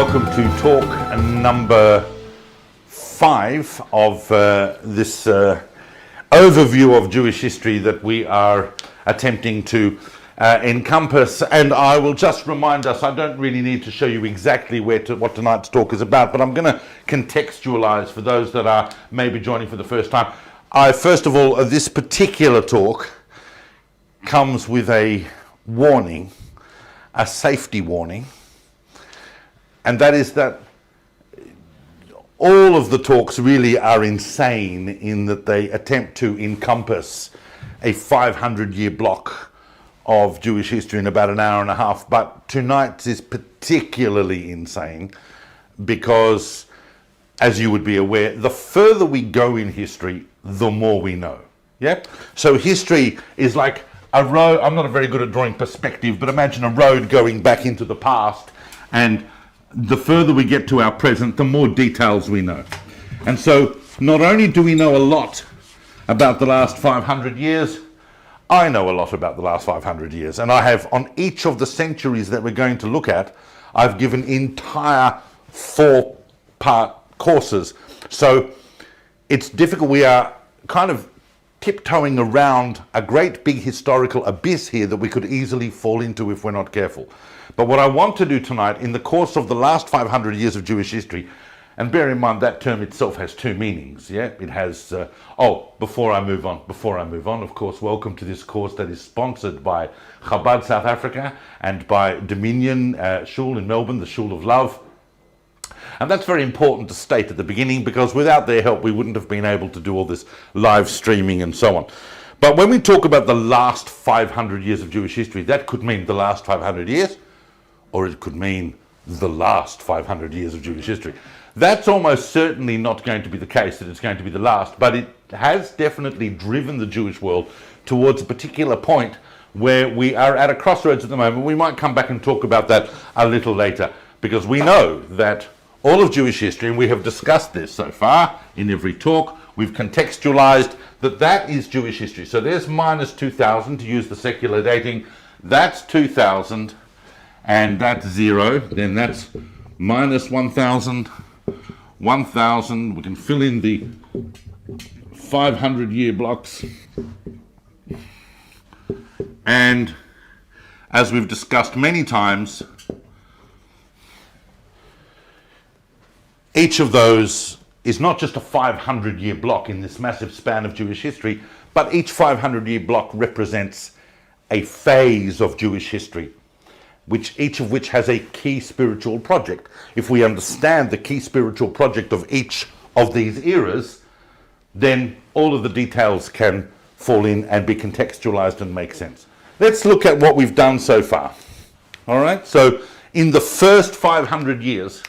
welcome to talk number 5 of this overview of Jewish history that we are attempting to encompass. And I will just remind us, I don't really need to show you exactly what tonight's talk is about, but I'm going to contextualize for those that are maybe joining for the first time. First of all, this particular talk comes with a warning, a safety warning, and that is that all of the talks really are insane in that they attempt to encompass a 500-year block of Jewish history in about an hour and a half. But tonight's is particularly insane because, as you would be aware, the further we go in history, the more we know. Yeah? So history is like a road. I'm not very good at drawing perspective, but imagine a road going back into the past, and the further we get to our present, the more details we know. And so not only do we know a lot about the last 500 years, I know a lot about the last 500 years. And I have, on each of the centuries that we're going to look at, I've given entire 4-part courses. So it's difficult. We are kind of tiptoeing around a great big historical abyss here that we could easily fall into if we're not careful. But what I want to do tonight, in the course of the last 500 years of Jewish history, and bear in mind that term itself has 2 meanings, yeah? It has, before I move on, of course, welcome to this course that is sponsored by Chabad South Africa and by Dominion Shul in Melbourne, the Shul of Love. And that's very important to state at the beginning, because without their help we wouldn't have been able to do all this live streaming and so on. But when we talk about the last 500 years of Jewish history, that could mean the last 500 years, or it could mean the last 500 years of Jewish history. That's almost certainly not going to be the case, that it's going to be the last, but it has definitely driven the Jewish world towards a particular point where we are at a crossroads at the moment. We might come back and talk about that a little later, because we know that all of Jewish history, and we have discussed this so far in every talk, we've contextualized that is Jewish history. So there's minus 2000 to use the secular dating, that's 2000, and that's 0, then that's minus 1000, 1000, we can fill in the 500-year blocks. And as we've discussed many times, each of those is not just a 500-year block in this massive span of Jewish history, but each 500-year block represents a phase of Jewish history, each of which has a key spiritual project. If we understand the key spiritual project of each of these eras, then all of the details can fall in and be contextualized and make sense. Let's look at what we've done so far. All right, so in the first 500 years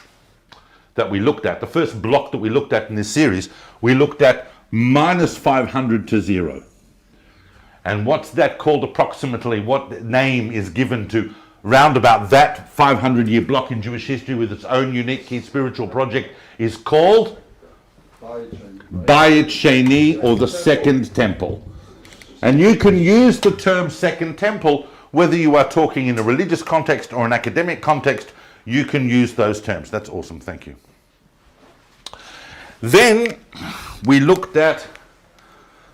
that we looked at, the first block that we looked at in this series, we looked at minus 500 to 0. And what's that called approximately? What name is given to round about that 500-year block in Jewish history with its own unique key spiritual project is called Bayit Sheni, or the Second Temple. And you can use the term Second Temple whether you are talking in a religious context or an academic context. You can use those terms. That's awesome, thank you. Then we looked at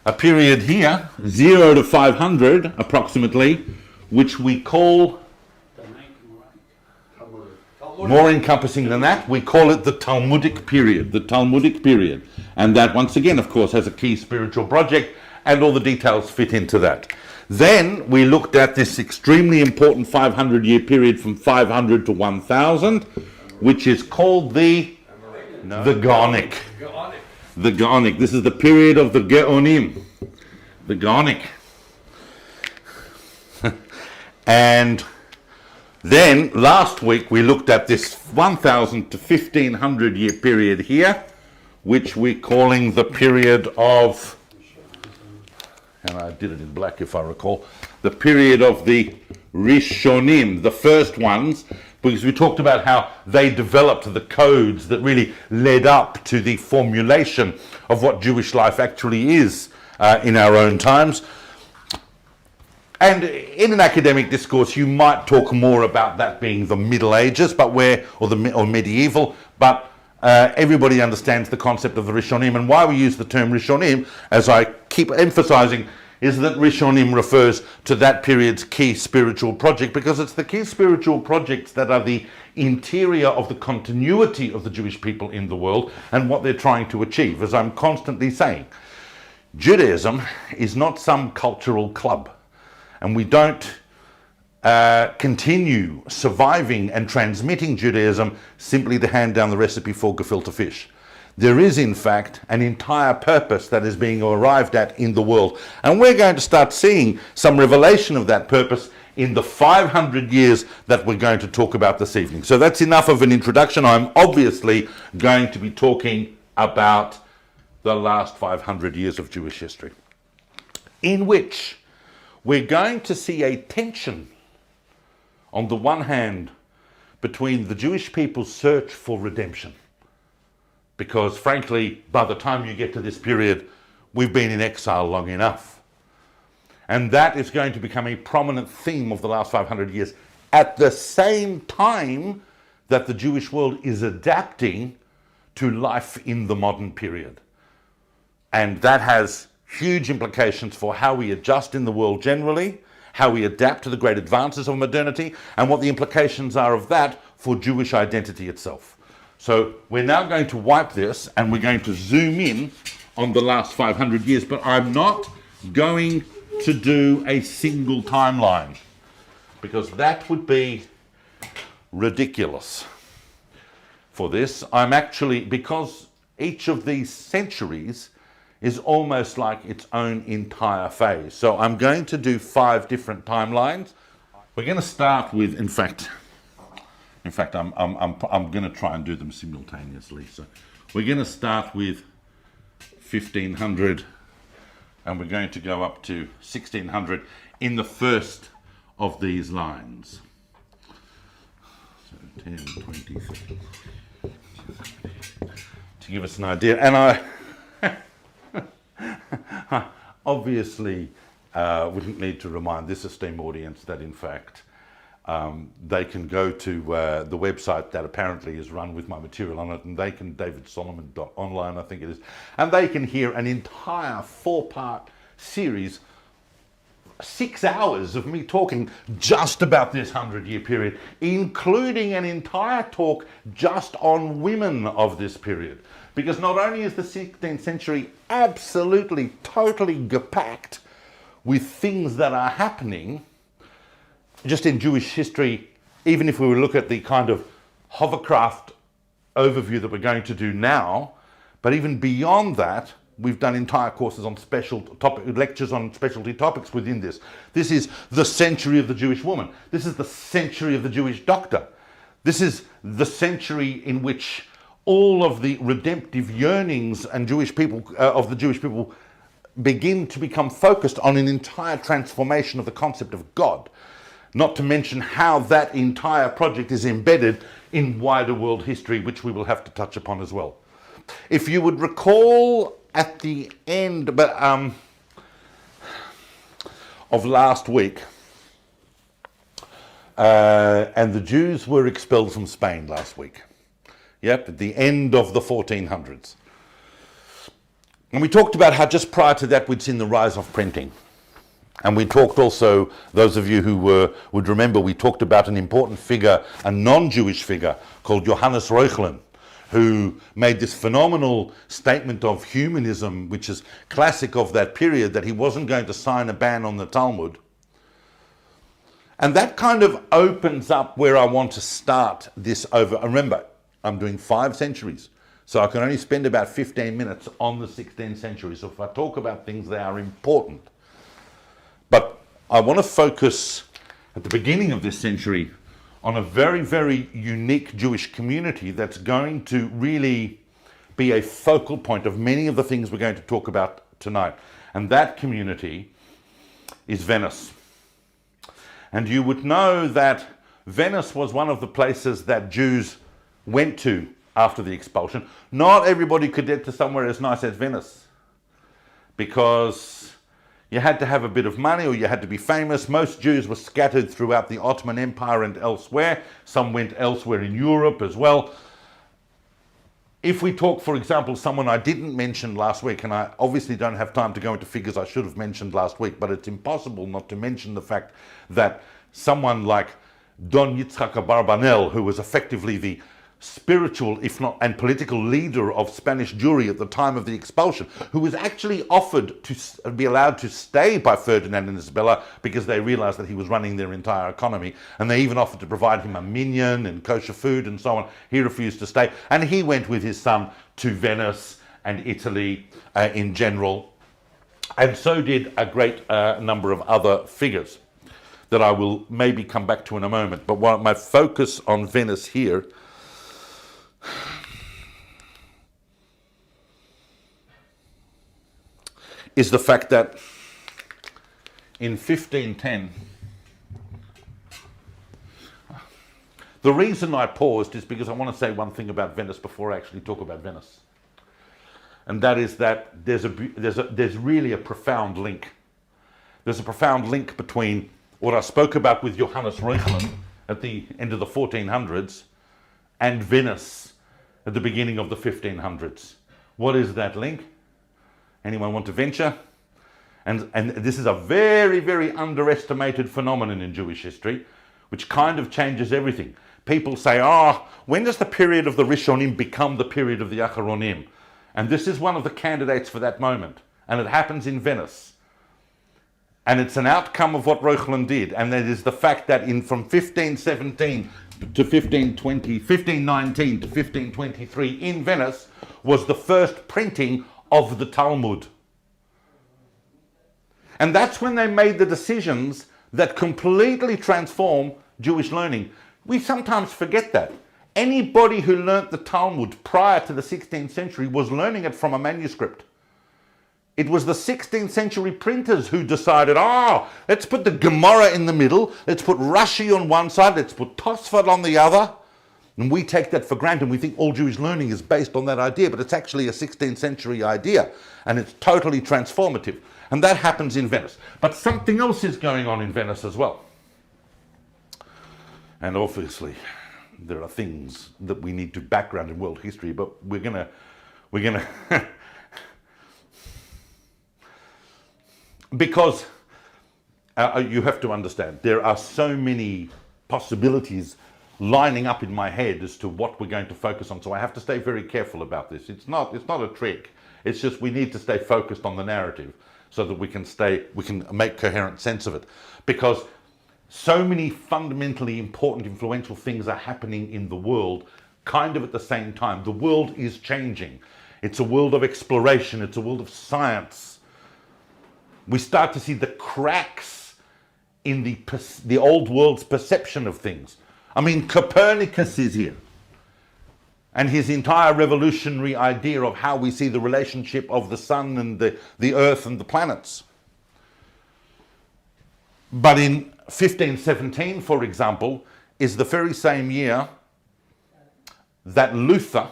a period here, 0 to 500 approximately, which we call, more encompassing than that, we call it the Talmudic period, And that, once again, of course, has a key spiritual project, and all the details fit into that. Then we looked at this extremely important 500-year period from 500 to 1000, which is called the Gaonic. The Gaonic. This is the period of the Geonim. The Gaonic. And then last week we looked at this 1000 to 1500 year period here, which we're calling the period of, and I did it in black if I recall, the period of the Rishonim, the first ones, because we talked about how they developed the codes that really led up to the formulation of what Jewish life actually is in our own times. And in an academic discourse, you might talk more about that being the Middle Ages, or medieval, but everybody understands the concept of the Rishonim. And why we use the term Rishonim, as I keep emphasizing, is that Rishonim refers to that period's key spiritual project, because it's the key spiritual projects that are the interior of the continuity of the Jewish people in the world and what they're trying to achieve. As I'm constantly saying, Judaism is not some cultural club, and we don't continue surviving and transmitting Judaism simply to hand down the recipe for gefilte fish. There is, in fact, an entire purpose that is being arrived at in the world. And we're going to start seeing some revelation of that purpose in the 500 years that we're going to talk about this evening. So that's enough of an introduction. I'm obviously going to be talking about the last 500 years of Jewish history, in which we're going to see a tension, on the one hand, between the Jewish people's search for redemption. Because frankly, by the time you get to this period, we've been in exile long enough. And that is going to become a prominent theme of the last 500 years, at the same time that the Jewish world is adapting to life in the modern period. And that has huge implications for how we adjust in the world generally, how we adapt to the great advances of modernity, and what the implications are of that for Jewish identity itself. So we're now going to wipe this and we're going to zoom in on the last 500 years, but I'm not going to do a single timeline, because that would be ridiculous for this. I'm actually, because each of these centuries is almost like its own entire phase. So I'm going to do 5 different timelines. We're going to start with, in fact, I'm going to try and do them simultaneously. So we're going to start with 1500, and we're going to go up to 1600 in the first of these lines. So 10, 20, 30, to give us an idea. And I obviously wouldn't need to remind this esteemed audience that, in fact, they can go to the website that apparently is run with my material on it, and they can, davidsolomon.online, I think it is, and they can hear an entire 4-part series, 6 hours of me talking just about this 100-year period, including an entire talk just on women of this period. Because not only is the 16th century absolutely, totally packed with things that are happening just in Jewish history, even if we look at the kind of hovercraft overview that we're going to do now, but even beyond that, we've done entire courses on lectures on specialty topics within this. This is the century of the Jewish woman. This is the century of the Jewish doctor. This is the century in which all of the redemptive yearnings and Jewish people of the Jewish people begin to become focused on an entire transformation of the concept of God. Not to mention how that entire project is embedded in wider world history, which we will have to touch upon as well. If you would recall at the end of last week, and the Jews were expelled from Spain last week. Yep, at the end of the 1400s. And we talked about how just prior to that we'd seen the rise of printing. And we talked also, those of you who would remember, we talked about an important figure, a non-Jewish figure called Johannes Reuchlin, who made this phenomenal statement of humanism, which is classic of that period, that he wasn't going to sign a ban on the Talmud. And that kind of opens up where I want to start this over. Remember, I'm doing 5 centuries, so I can only spend about 15 minutes on the 16th century. So if I talk about things, they are important. But I want to focus at the beginning of this century on a very, very unique Jewish community that's going to really be a focal point of many of the things we're going to talk about tonight. And that community is Venice. And you would know that Venice was one of the places that Jews went to after the expulsion. Not everybody could get to somewhere as nice as Venice, because You had to have a bit of money or you had to be famous. Most Jews were scattered throughout the Ottoman Empire and elsewhere. Some went elsewhere in Europe as well. If we talk, for example, someone I didn't mention last week, and I obviously don't have time to go into figures I should have mentioned last week, but it's impossible not to mention the fact that someone like Don Yitzhak Abarbanel, who was effectively the spiritual, if not, and political leader of Spanish Jewry at the time of the expulsion, who was actually offered to be allowed to stay by Ferdinand and Isabella because they realized that he was running their entire economy, and they even offered to provide him a minyan and kosher food and so on. He refused to stay, and he went with his son to Venice and Italy in general, and so did a great number of other figures that I will maybe come back to in a moment. But while my focus on Venice here is the fact that in 1510, the reason I paused is because I want to say one thing about Venice before I actually talk about Venice. And that is that there's really a profound link. There's a profound link between what I spoke about with Johannes Reuchlin at the end of the 1400s and Venice at the beginning of the 1500s. What is that link? Anyone want to venture? And this is a very, very underestimated phenomenon in Jewish history, which kind of changes everything. People say, when does the period of the Rishonim become the period of the Acharonim? And this is one of the candidates for that moment. And it happens in Venice. And it's an outcome of what Reuchlin did. And that is the fact that from 1517 to 1519 to 1523 in Venice was the first printing of the Talmud. And that's when they made the decisions that completely transform Jewish learning. We sometimes forget that. Anybody who learnt the Talmud prior to the 16th century was learning it from a manuscript. It was the 16th century printers who decided, let's put the Gemara in the middle, let's put Rashi on one side, let's put Tosfot on the other. And we take that for granted. We think all Jewish learning is based on that idea, but it's actually a 16th century idea, and it's totally transformative. And that happens in Venice. But something else is going on in Venice as well. And obviously, there are things that we need to background in world history, but we're gonna because you have to understand, there are so many possibilities lining up in my head as to what we're going to focus on. So I have to stay very careful about this. It's not a trick. It's just we need to stay focused on the narrative so that we can make coherent sense of it. Because so many fundamentally important, influential things are happening in the world kind of at the same time. The world is changing. It's a world of exploration. It's a world of science. We start to see the cracks in the old world's perception of things. I mean, Copernicus is here, and his entire revolutionary idea of how we see the relationship of the sun and the earth and the planets. But in 1517, for example, is the very same year that Luther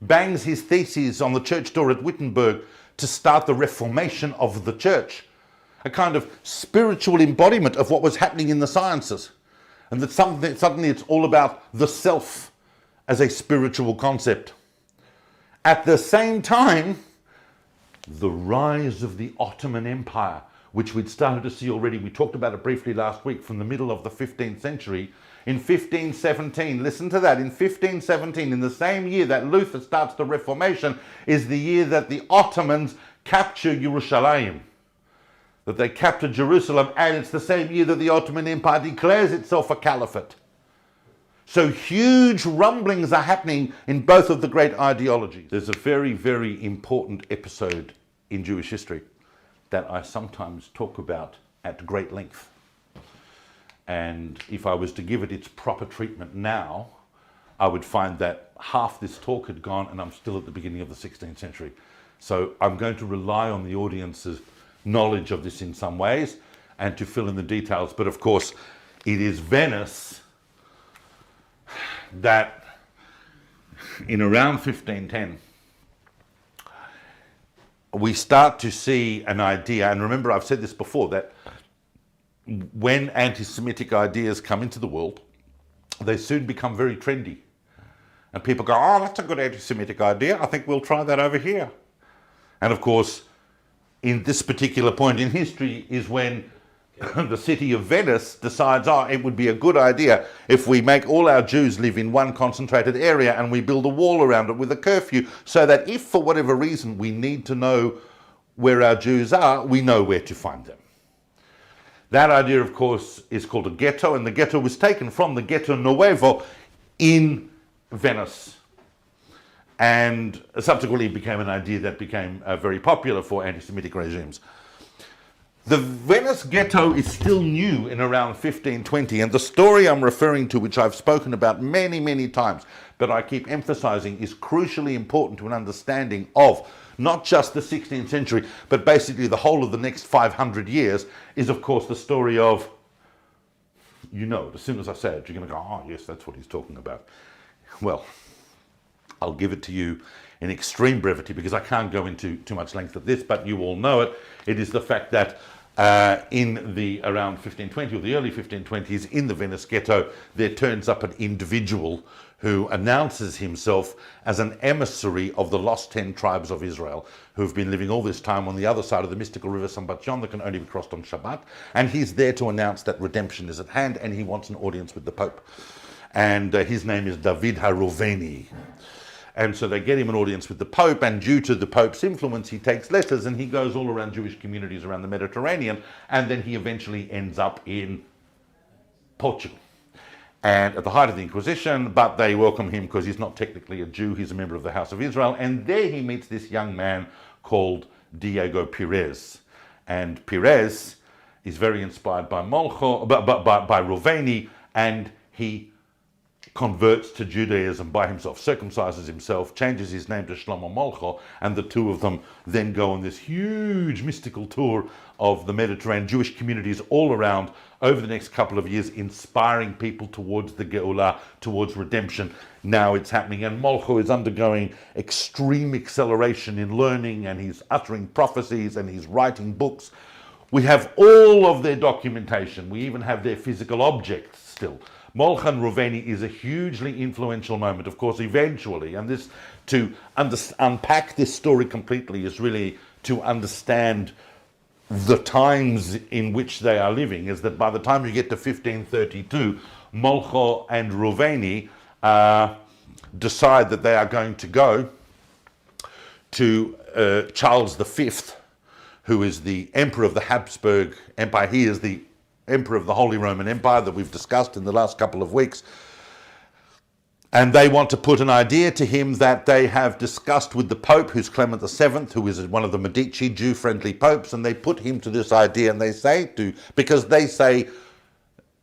bangs his theses on the church door at Wittenberg to start the reformation of the church, a kind of spiritual embodiment of what was happening in the sciences. And that suddenly it's all about the self as a spiritual concept. At the same time, the rise of the Ottoman Empire, which we'd started to see already, we talked about it briefly last week, from the middle of the 15th century. In 1517, listen to that, in 1517, in the same year that Luther starts the Reformation, is the year that the Ottomans capture Jerusalem. That they capture Jerusalem, and it's the same year that the Ottoman Empire declares itself a caliphate. So huge rumblings are happening in both of the great ideologies. There's a very, very important episode in Jewish history that I sometimes talk about at great length. And if I was to give it its proper treatment now, I would find that half this talk had gone and I'm still at the beginning of the 16th century. So I'm going to rely on the audience's knowledge of this in some ways and to fill in the details. But of course, it is Venice that in around 1510 we start to see an idea, and remember I've said this before, that when anti-Semitic ideas come into the world, they soon become very trendy. And people go, oh, that's a good anti-Semitic idea, I think we'll try that over here. And of course, in this particular point in history is when the city of Venice decides, oh, it would be a good idea if we make all our Jews live in one concentrated area and we build a wall around it with a curfew, so that if for whatever reason we need to know where our Jews are, we know where to find them. That idea, of course, is called a ghetto, and the ghetto was taken from the Ghetto Nuovo in Venice, and subsequently became an idea that became very popular for anti-Semitic regimes. The Venice ghetto is still new in around 1520, and the story I'm referring to, which I've spoken about many, many times, but I keep emphasizing, is crucially important to an understanding of not just the 16th century, but basically the whole of the next 500 years, is of course the story of, you know, as soon as I say it, you're going to go, oh yes, that's what he's talking about. Well, I'll give it to you in extreme brevity because I can't go into too much length of this, but you all know it. It is the fact that in the around 1520 or the early 1520s in the Venice ghetto, there turns up an individual who announces himself as an emissary of the lost 10 tribes of Israel, who've been living all this time on the other side of the mystical river Sambatyon that can only be crossed on Shabbat. And he's there to announce that redemption is at hand, and he wants an audience with the Pope. And his name is David HaReuveni. And so they get him an audience with the Pope, and due to the Pope's influence, he takes letters and he goes all around Jewish communities around the Mediterranean, and then he eventually ends up in Portugal. And at the height of the Inquisition, but they welcome him because he's not technically a Jew, he's a member of the House of Israel, and there he meets this young man called Diego Pires. And Pires is very inspired by Molcho, by Reuveni, and he converts to Judaism by himself, circumcises himself, changes his name to Shlomo Molcho, and the two of them then go on this huge mystical tour of the Mediterranean, Jewish communities all around over the next couple of years, inspiring people towards the Geulah, towards redemption. Now it's happening, and Molcho is undergoing extreme acceleration in learning, and he's uttering prophecies, and he's writing books. We have all of their documentation. We even have their physical objects still. Molcho and Reuveni is a hugely influential moment, of course, eventually, and this, to unpack this story completely, is really to understand the times in which they are living, is that by the time you get to 1532, Molcho and Reuveni decide that they are going to go to Charles V, who is the Emperor of the Habsburg Empire. He is the Emperor of the Holy Roman Empire that we've discussed in the last couple of weeks. And they want to put an idea to him that they have discussed with the Pope, who's Clement VII, who is one of the Medici Jew-friendly popes, and they put him to this idea, and they say because they say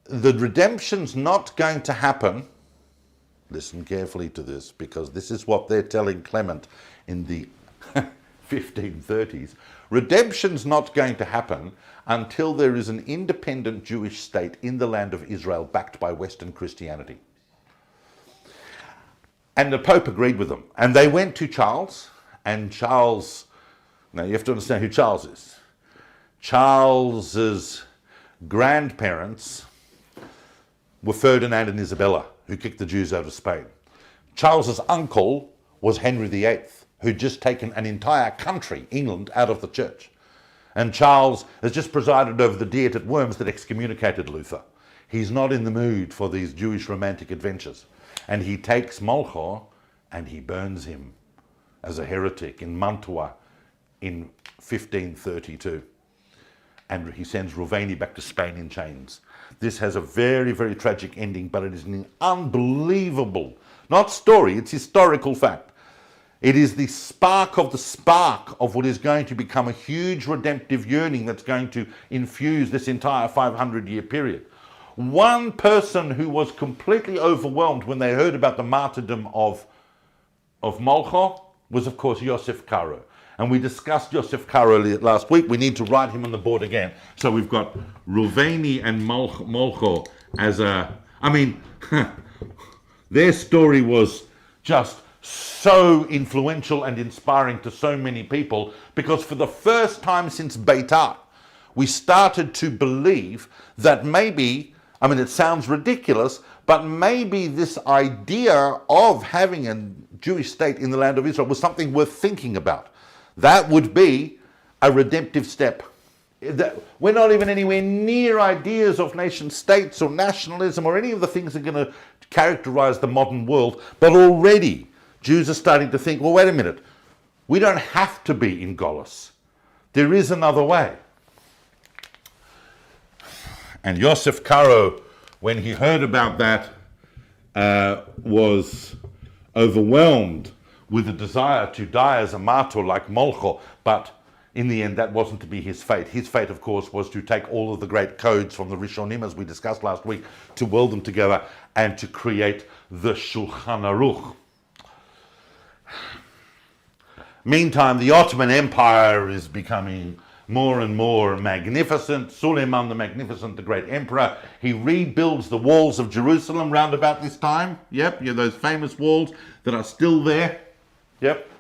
the redemption's not going to happen. Listen carefully to this, because this is what they're telling Clement in the 1530s. Redemption's not going to happen until there is an independent Jewish state in the land of Israel backed by Western Christianity. And the Pope agreed with them. And they went to Charles, and Charles, now you have to understand who Charles is. Charles's grandparents were Ferdinand and Isabella, who kicked the Jews out of Spain. Charles's uncle was Henry VIII, who'd just taken an entire country, England, out of the church. And Charles has just presided over the Diet at Worms that excommunicated Luther. He's not in the mood for these Jewish romantic adventures. And he takes Molcho and he burns him as a heretic in Mantua in 1532. And he sends Reuveni back to Spain in chains. This has a very, very tragic ending, but it is an unbelievable, not story, it's historical fact. It is the spark of what is going to become a huge redemptive yearning that's going to infuse this entire 500-year period. One person who was completely overwhelmed when they heard about the martyrdom of Molcho was, of course, Yosef Karo. And we discussed Yosef Karo last week. We need to write him on the board again. So we've got Reuveni and Molcho as a... I mean, their story was just so influential and inspiring to so many people, because for the first time since Beitar, we started to believe that maybe, I mean, it sounds ridiculous, but maybe this idea of having a Jewish state in the land of Israel was something worth thinking about. That would be a redemptive step. We're not even anywhere near ideas of nation states or nationalism or any of the things that are going to characterize the modern world, but already Jews are starting to think, well, wait a minute, we don't have to be in Golos. There is another way. And Yosef Karo, when he heard about that, was overwhelmed with a desire to die as a martyr like Molcho, but in the end that wasn't to be his fate. His fate, of course, was to take all of the great codes from the Rishonim, as we discussed last week, to weld them together and to create the Shulchan Aruch. Meantime, the Ottoman Empire is becoming more and more magnificent. Suleiman the Magnificent, the great emperor, he rebuilds the walls of Jerusalem round about this time. Yep, you know, those famous walls that are still there. Yep.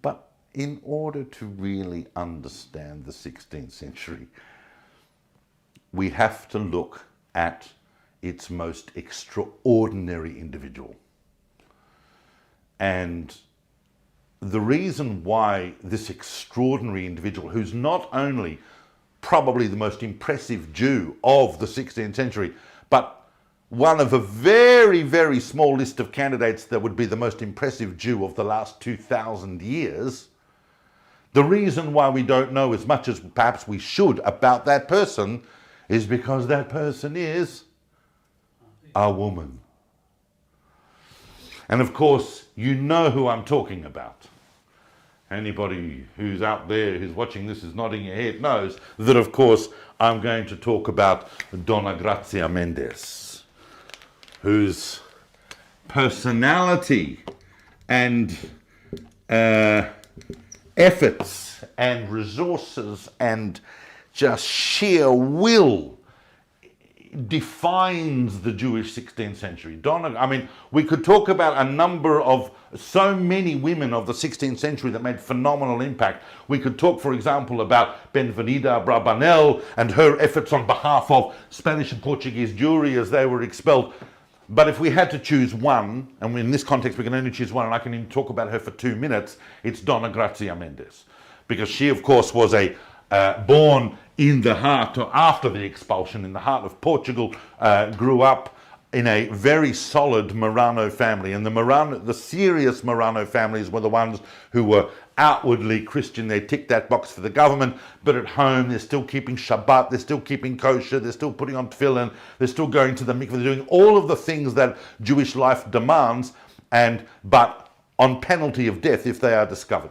But in order to really understand the 16th century, we have to look at its most extraordinary individual. And the reason why this extraordinary individual, who's not only probably the most impressive Jew of the 16th century, but one of a very, very small list of candidates that would be the most impressive Jew of the last 2,000 years, the reason why we don't know as much as perhaps we should about that person is because that person is a woman. And of course, you know who I'm talking about. Anybody who's out there who's watching this is nodding your head knows that, of course, I'm going to talk about Donna Gracia Mendes, whose personality and efforts and resources and just sheer will defines the Jewish 16th century. Donna, I mean, we could talk about a number of so many women of the 16th century that made phenomenal impact. We could talk, for example, about Benvenida Brabanel and her efforts on behalf of Spanish and Portuguese Jewry as they were expelled. But if we had to choose one, and in this context we can only choose one, and I can even talk about her for 2 minutes, it's Donna Gracia Mendes. Because she, of course, was a born in the heart, or after the expulsion, in the heart of Portugal, grew up in a very solid Marrano family. And the serious Marrano families were the ones who were outwardly Christian. They ticked that box for the government, but at home they're still keeping Shabbat, they're still keeping kosher, they're still putting on tefillin, they're still going to the mikveh, they're doing all of the things that Jewish life demands, but on penalty of death if they are discovered.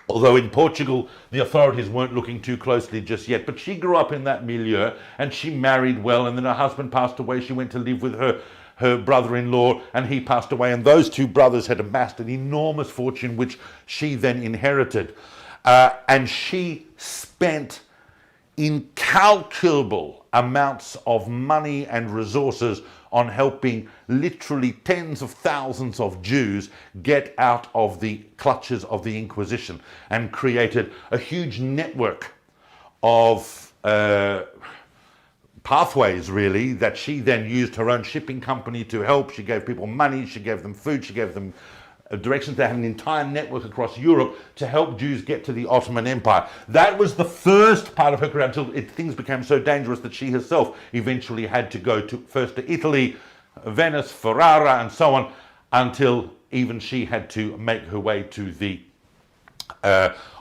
Although in Portugal, the authorities weren't looking too closely just yet. But she grew up in that milieu and she married well, and then her husband passed away. She went to live with her brother-in-law, and he passed away. And those two brothers had amassed an enormous fortune, which she then inherited. And she spent incalculable amounts of money and resources on helping literally tens of thousands of Jews get out of the clutches of the Inquisition, and created a huge network of pathways, really, that she then used her own shipping company to help. She gave people money, she gave them food, she gave them directions. They had an entire network across Europe to help Jews get to the Ottoman Empire. That was the first part of her career until things became so dangerous that she herself eventually had to go first to Italy, Venice, Ferrara, and so on, until even she had to make her way to the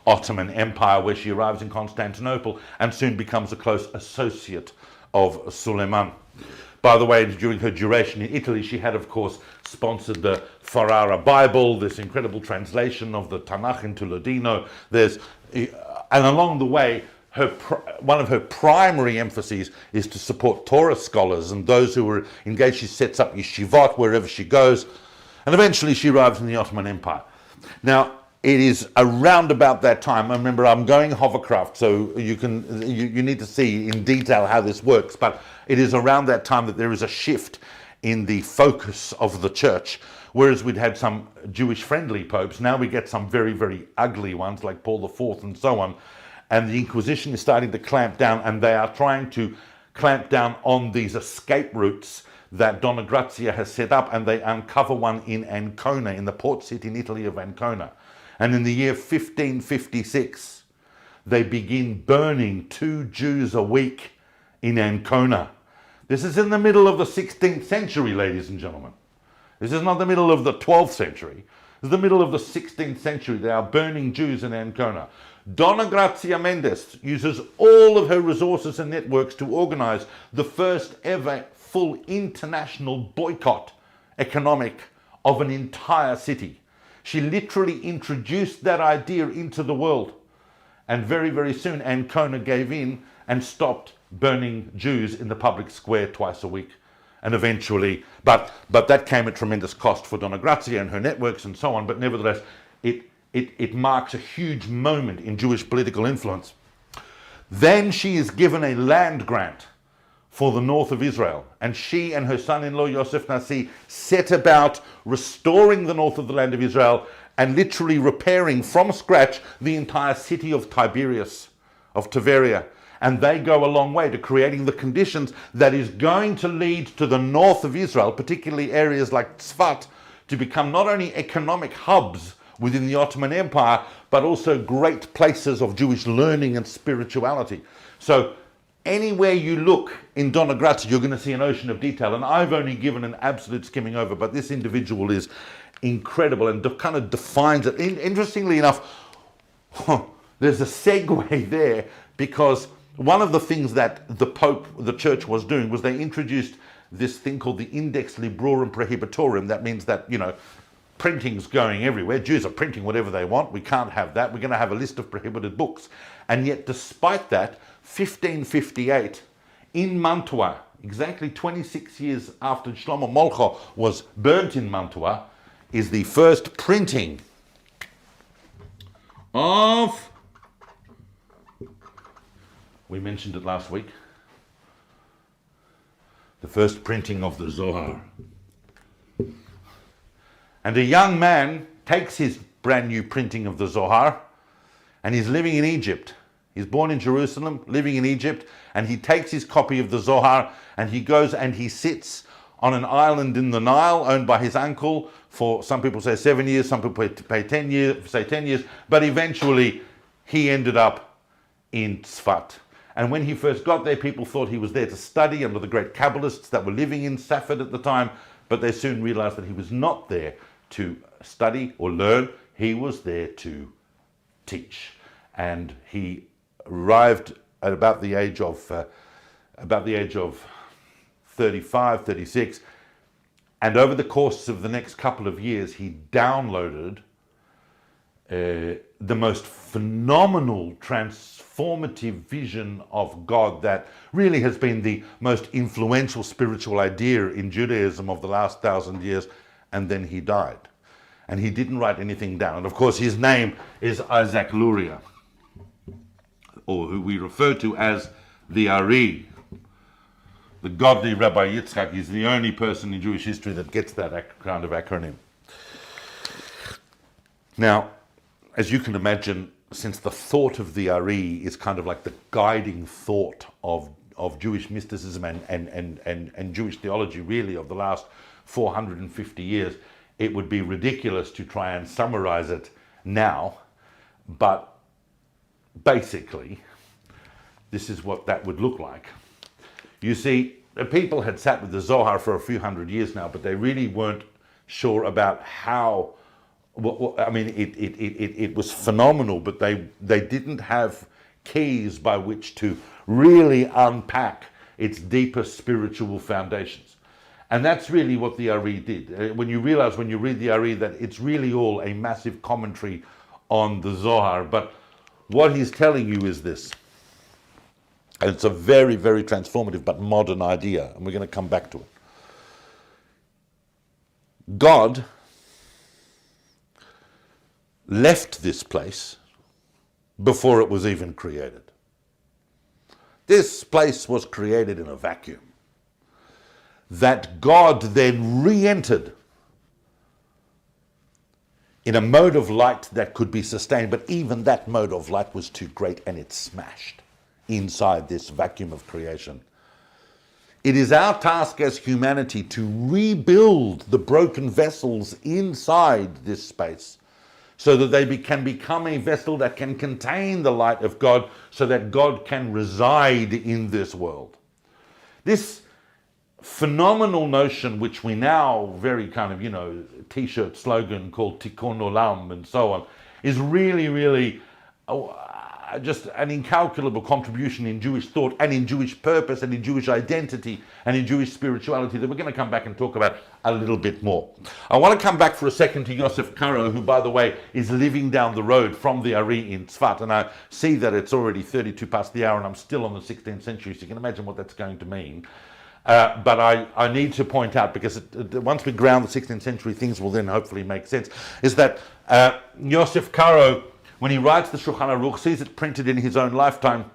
Ottoman Empire, where she arrives in Constantinople and soon becomes a close associate of Suleiman. By the way, during her duration in Italy, she had, of course, sponsored the Ferrara Bible, this incredible translation of the Tanakh into Ladino. And along the way, one of her primary emphases is to support Torah scholars and those who were engaged. She sets up yeshivot wherever she goes, and eventually she arrives in the Ottoman Empire. Now, it is around about that time. I remember I'm going hovercraft, so you need to see in detail how this works, but it is around that time that there is a shift in the focus of the church. Whereas we'd had some Jewish-friendly popes, now we get some very, very ugly ones like Paul IV and so on. And the Inquisition is starting to clamp down, and they are trying to clamp down on these escape routes that Donna Gracia has set up, and they uncover one in Ancona, in the port city in Italy of Ancona. And in the year 1556, they begin burning 2 Jews a week in Ancona. This is in the middle of the 16th century, ladies and gentlemen. This is not the middle of the 12th century. This is the middle of the 16th century. They are burning Jews in Ancona. Donna Gracia Mendes uses all of her resources and networks to organize the first ever full international boycott economic of an entire city. She literally introduced that idea into the world. And very, very soon, Ancona gave in and stopped burning Jews in the public square twice a week. And eventually, but that came at tremendous cost for Donna Gracia and her networks and so on. But nevertheless, it marks a huge moment in Jewish political influence. Then she is given a land grant for the north of Israel. And she and her son-in-law, Yosef Nasi, set about restoring the north of the land of Israel and literally repairing from scratch the entire city of Tiberias, of Tiberia. And they go a long way to creating the conditions that is going to lead to the north of Israel, particularly areas like Tzfat, to become not only economic hubs within the Ottoman Empire, but also great places of Jewish learning and spirituality. So anywhere you look in Donna Gracia, you're going to see an ocean of detail. And I've only given an absolute skimming over, but this individual is incredible and kind of defines it. Interestingly enough, there's a segue there, because one of the things that the church was doing was they introduced this thing called the Index Librorum Prohibitorum. That means that, printing's going everywhere. Jews are printing whatever they want. We can't have that. We're going to have a list of prohibited books. And yet, despite that, 1558, in Mantua, exactly 26 years after Shlomo Molcho was burnt in Mantua, is the first printing of, we mentioned it last week, the first printing of the Zohar. And a young man takes his brand new printing of the Zohar, and he's living in Egypt. He's born in Jerusalem, living in Egypt, and he takes his copy of the Zohar and he goes and he sits on an island in the Nile owned by his uncle for, some people say 7 years, some people say 10 years, but eventually he ended up in Tzfat. And when he first got there, people thought he was there to study under the great Kabbalists that were living in Safed at the time, but they soon realized that he was not there to study or learn. He was there to teach. And he arrived at about the age of 35, 36, and over the course of the next couple of years, he downloaded the most phenomenal transformative vision of God that really has been the most influential spiritual idea in Judaism of the last 1,000 years, and then he died. And he didn't write anything down. And of course, his name is Isaac Luria, or who we refer to as the Ari. The godly Rabbi Yitzchak is the only person in Jewish history that gets that kind of acronym. Now, as you can imagine, since the thought of the Ari is kind of like the guiding thought of Jewish mysticism and Jewish theology really of the last 450 years, it would be ridiculous to try and summarize it now, but basically, this is what that would look like. You see, the people had sat with the Zohar for a few hundred years now, but they really weren't sure about how. I mean, it was phenomenal, but they didn't have keys by which to really unpack its deeper spiritual foundations. And that's really what the Ari did. When you realize, when you read the Ari, that it's really all a massive commentary on the Zohar. But what he's telling you is this. And it's a very, very transformative but modern idea, and we're going to come back to it. left this place before it was even created. This place was created in a vacuum that God then re-entered in a mode of light that could be sustained, but even that mode of light was too great and it smashed inside this vacuum of creation. It is our task as humanity to rebuild the broken vessels inside this space so that they can become a vessel that can contain the light of God, so that God can reside in this world. This phenomenal notion, which we now very kind of, t-shirt slogan called Tikkun Olam and so on, is really just an incalculable contribution in Jewish thought and in Jewish purpose and in Jewish identity and in Jewish spirituality that we're going to come back and talk about a little bit more. I want to come back for a second to Yosef Karo, who, by the way, is living down the road from the Ari in Tzfat, and I see that it's already 32 past the hour and I'm still on the 16th century, so you can imagine what that's going to mean. But I need to point out, because once we ground the 16th century, things will then hopefully make sense, is that Yosef Karo, when he writes the Shulchan Aruch, sees it printed in his own lifetime.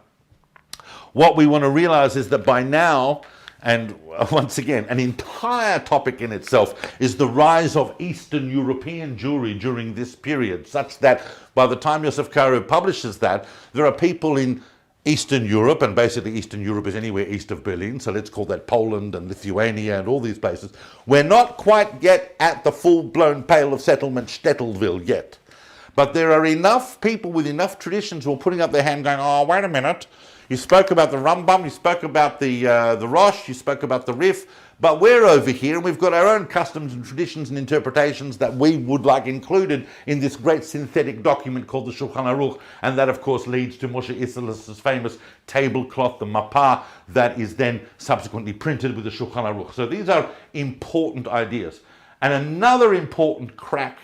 What we want to realize is that by now, and once again, an entire topic in itself is the rise of Eastern European Jewry during this period, such that by the time Yosef Karo publishes that, there are people in Eastern Europe, and basically Eastern Europe is anywhere east of Berlin, so let's call that Poland and Lithuania and all these places. We're not quite yet at the full-blown Pale of Settlement Shtetl yet. But there are enough people with enough traditions who are putting up their hand going, oh, wait a minute, you spoke about the Rambam, you spoke about the Rosh, you spoke about the Rif, but we're over here and we've got our own customs and traditions and interpretations that we would like included in this great synthetic document called the Shulchan Aruch, and that of course leads to Moshe Isserles' famous tablecloth, the Mapah, that is then subsequently printed with the Shulchan Aruch. So these are important ideas. And another important crack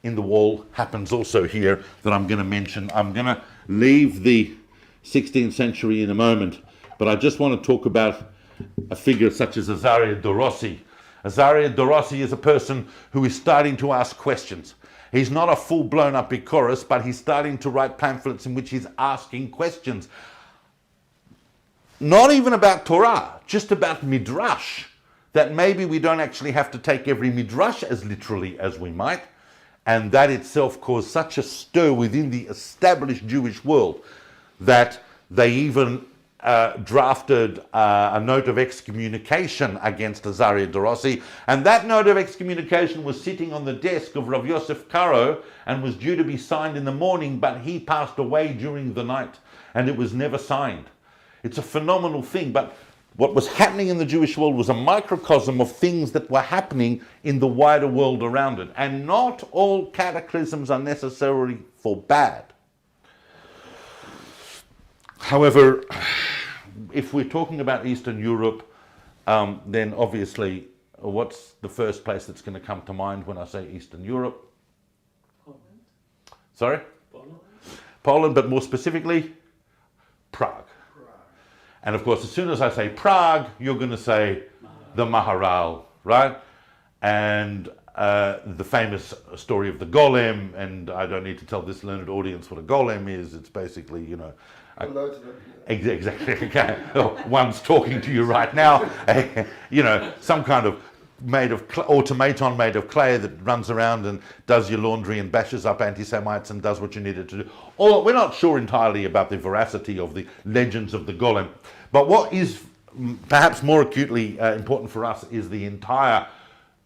in the wall happens also here that I'm going to mention. I'm going to leave the 16th century in a moment, but I just want to talk about a figure such as Azariah de Rossi. Azariah de Rossi is a person who is starting to ask questions. He's not a full-blown Epicurus, but he's starting to write pamphlets in which he's asking questions. Not even about Torah, just about Midrash, that maybe we don't actually have to take every Midrash as literally as we might. And that itself caused such a stir within the established Jewish world that they even drafted a note of excommunication against Azariah de Rossi. And that note of excommunication was sitting on the desk of Rav Yosef Karo and was due to be signed in the morning, but he passed away during the night and it was never signed. It's a phenomenal thing, but what was happening in the Jewish world was a microcosm of things that were happening in the wider world around it. And not all cataclysms are necessarily for bad. However, if we're talking about Eastern Europe, then obviously, what's the first place that's going to come to mind when I say Eastern Europe? Poland. Sorry? Poland, but more specifically, Prague. And of course, as soon as I say Prague, you're going to say the Maharal, right? And the famous story of the golem, and I don't need to tell this learned audience what a golem is. It's basically, exactly. Okay. One's talking to you right now. Some kind of automaton made of clay that runs around and does your laundry and bashes up anti-Semites and does what you need it to do. Or we're not sure entirely about the veracity of the legends of the golem. But what is perhaps more acutely important for us is the entire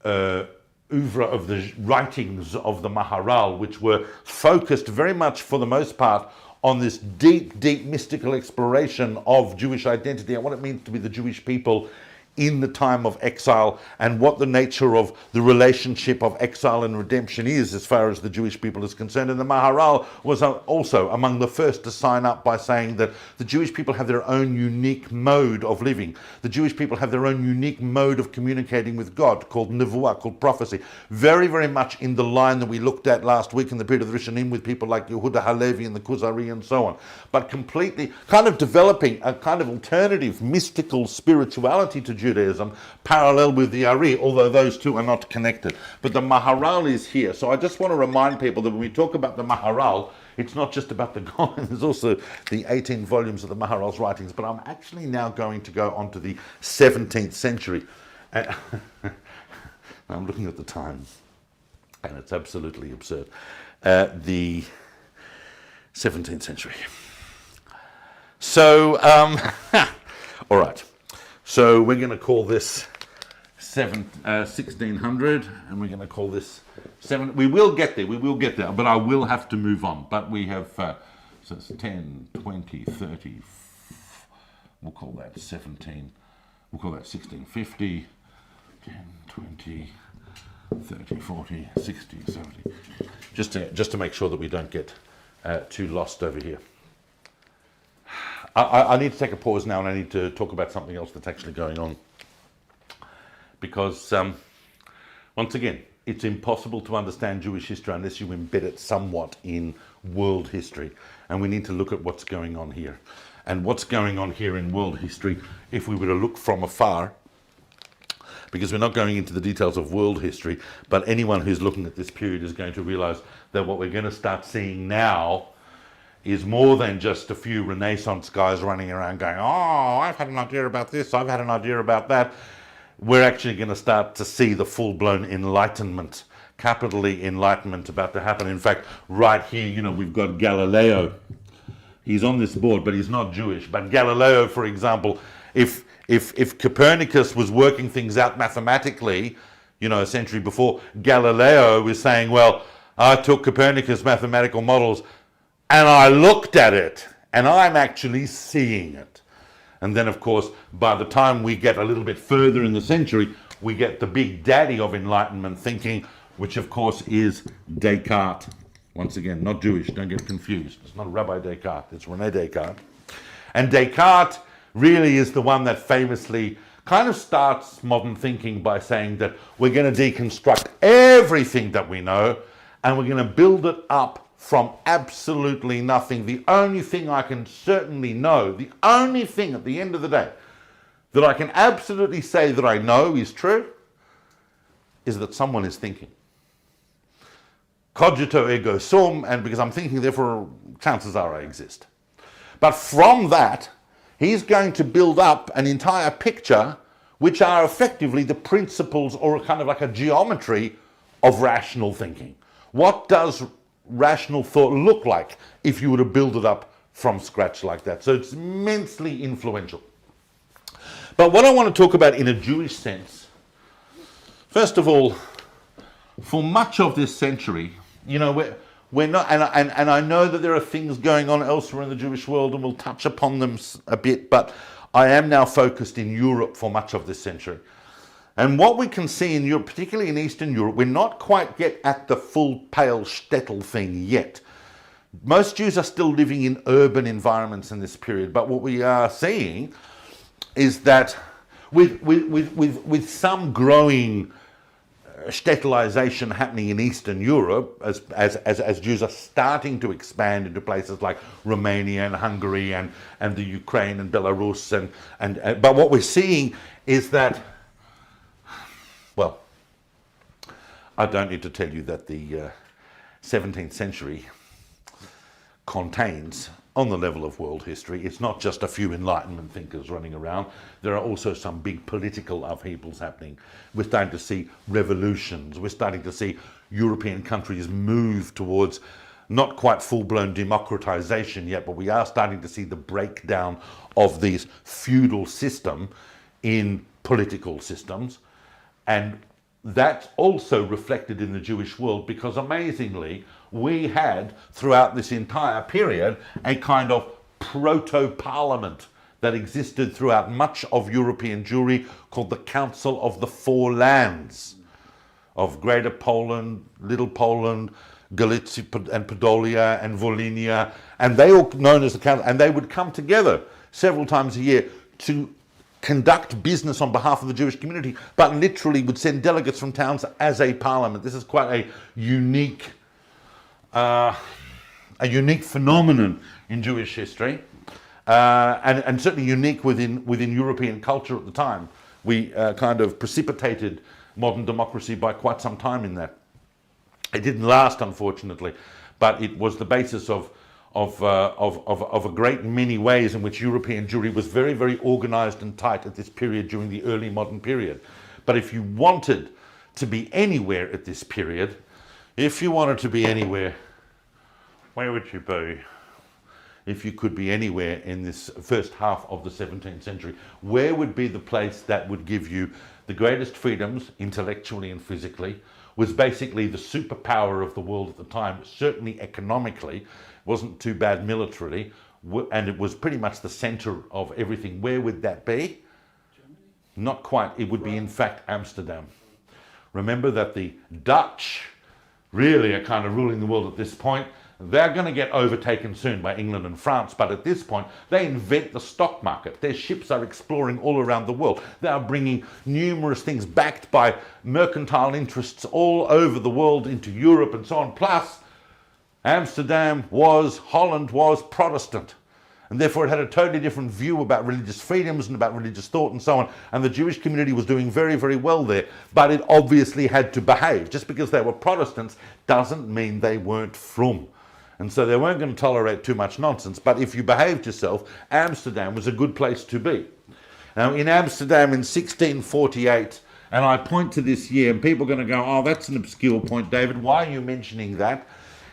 oeuvre of the writings of the Maharal, which were focused very much, for the most part, on this deep, deep mystical exploration of Jewish identity and what it means to be the Jewish people in the time of exile, and what the nature of the relationship of exile and redemption is as far as the Jewish people is concerned. And the Maharal was also among the first to sign up by saying that the Jewish people have their own unique mode of living. The Jewish people have their own unique mode of communicating with God, called nevuah, called prophecy. Very, very much in the line that we looked at last week in the period of the Rishonim with people like Yehuda Halevi and the Kuzari and so on. But completely kind of developing a kind of alternative mystical spirituality to Judaism, parallel with the Ari, although those two are not connected. But the Maharal is here. So I just want to remind people that when we talk about the Maharal, it's not just about the Gaon, there's also the 18 volumes of the Maharal's writings. But I'm actually now going to go on to the 17th century. I'm looking at the time, and it's absolutely absurd. The 17th century. So, all right. So we're going to call this 1600, and we're going to call this 7. We will get there, but I will have to move on. But we have, so it's 10, 20, 30, we'll call that 17, we'll call that 1650, 10, 20, 30, 40, 60, 70. Just to make sure that we don't get too lost over here. I need to take a pause now, and I need to talk about something else that's actually going on. Because, once again, it's impossible to understand Jewish history unless you embed it somewhat in world history. And we need to look at what's going on here. And what's going on here in world history, if we were to look from afar, because we're not going into the details of world history, but anyone who's looking at this period is going to realize that what we're going to start seeing now is more than just a few Renaissance guys running around going, oh, I've had an idea about this, I've had an idea about that. We're actually going to start to see the full-blown Enlightenment, capitally Enlightenment, about to happen. In fact, right here, you know, we've got Galileo. He's on this board, but he's not Jewish. But Galileo, for example, if Copernicus was working things out mathematically, you know, a century before, Galileo was saying, well, I took Copernicus' mathematical models and I looked at it, and I'm actually seeing it. And then, of course, by the time we get a little bit further in the century, we get the big daddy of Enlightenment thinking, which, of course, is Descartes. Once again, not Jewish, don't get confused. It's not Rabbi Descartes, it's René Descartes. And Descartes really is the one that famously kind of starts modern thinking by saying that we're going to deconstruct everything that we know, and we're going to build it up from absolutely nothing. The only thing I can certainly know, the only thing at the end of the day that I can absolutely say that I know is true, is that someone is thinking. Cogito ergo sum, and because I'm thinking, therefore chances are I exist. But from that, he's going to build up an entire picture which are effectively the principles, or kind of like a geometry of rational thinking. What does rational thought look like if you were to build it up from scratch like that? So it's immensely influential. But what I want to talk about in a Jewish sense, first of all, for much of this century, you know, we're not, and I know that there are things going on elsewhere in the Jewish world, and we'll touch upon them a bit, but I am now focused in Europe for much of this century. And what we can see in Europe, particularly in Eastern Europe, we're not quite yet at the full pale Shtetl thing yet. Most Jews are still living in urban environments in this period, but what we are seeing is that with some growing Shtetlisation happening in Eastern Europe, as Jews are starting to expand into places like Romania and Hungary and the Ukraine and Belarus, but what we're seeing is that, well, I don't need to tell you that the 17th century contains, on the level of world history, it's not just a few Enlightenment thinkers running around. There are also some big political upheavals happening. We're starting to see revolutions. We're starting to see European countries move towards not quite full-blown democratization yet, but we are starting to see the breakdown of these feudal system in political systems. And that's also reflected in the Jewish world, because amazingly, we had, throughout this entire period, a kind of proto-parliament that existed throughout much of European Jewry called the Council of the Four Lands of Greater Poland, Little Poland, Galicia and Podolia and Volhynia, and they all known as the Council, and they would come together several times a year to conduct business on behalf of the Jewish community, but literally would send delegates from towns as a parliament. This is quite a unique phenomenon in Jewish history, and certainly unique within European culture at the time. we kind of precipitated modern democracy by quite some time in that. It didn't last, unfortunately, but it was the basis of a great many ways in which European Jewry was very, very organized and tight at this period during the early modern period. But if you wanted to be anywhere at this period, if you wanted to be anywhere, where would you be? If you could be anywhere in this first half of the 17th century, where would be the place that would give you the greatest freedoms, intellectually and physically, was basically the superpower of the world at the time, certainly economically, wasn't too bad militarily, and it was pretty much the center of everything. Where would that be? Germany? Not quite. It would be, in fact, Amsterdam. Remember that the Dutch really are kind of ruling the world at this point. They're going to get overtaken soon by England and France, but at this point, they invent the stock market. Their ships are exploring all around the world. They are bringing numerous things backed by mercantile interests all over the world into Europe and so on. Plus, Holland was Protestant. And therefore it had a totally different view about religious freedoms and about religious thought and so on. And the Jewish community was doing very, very well there. But it obviously had to behave. Just because they were Protestants doesn't mean they weren't frum. And so they weren't going to tolerate too much nonsense. But if you behaved yourself, Amsterdam was a good place to be. Now, in Amsterdam in 1648, and I point to this year, and people are going to go, oh, that's an obscure point, David. Why are you mentioning that?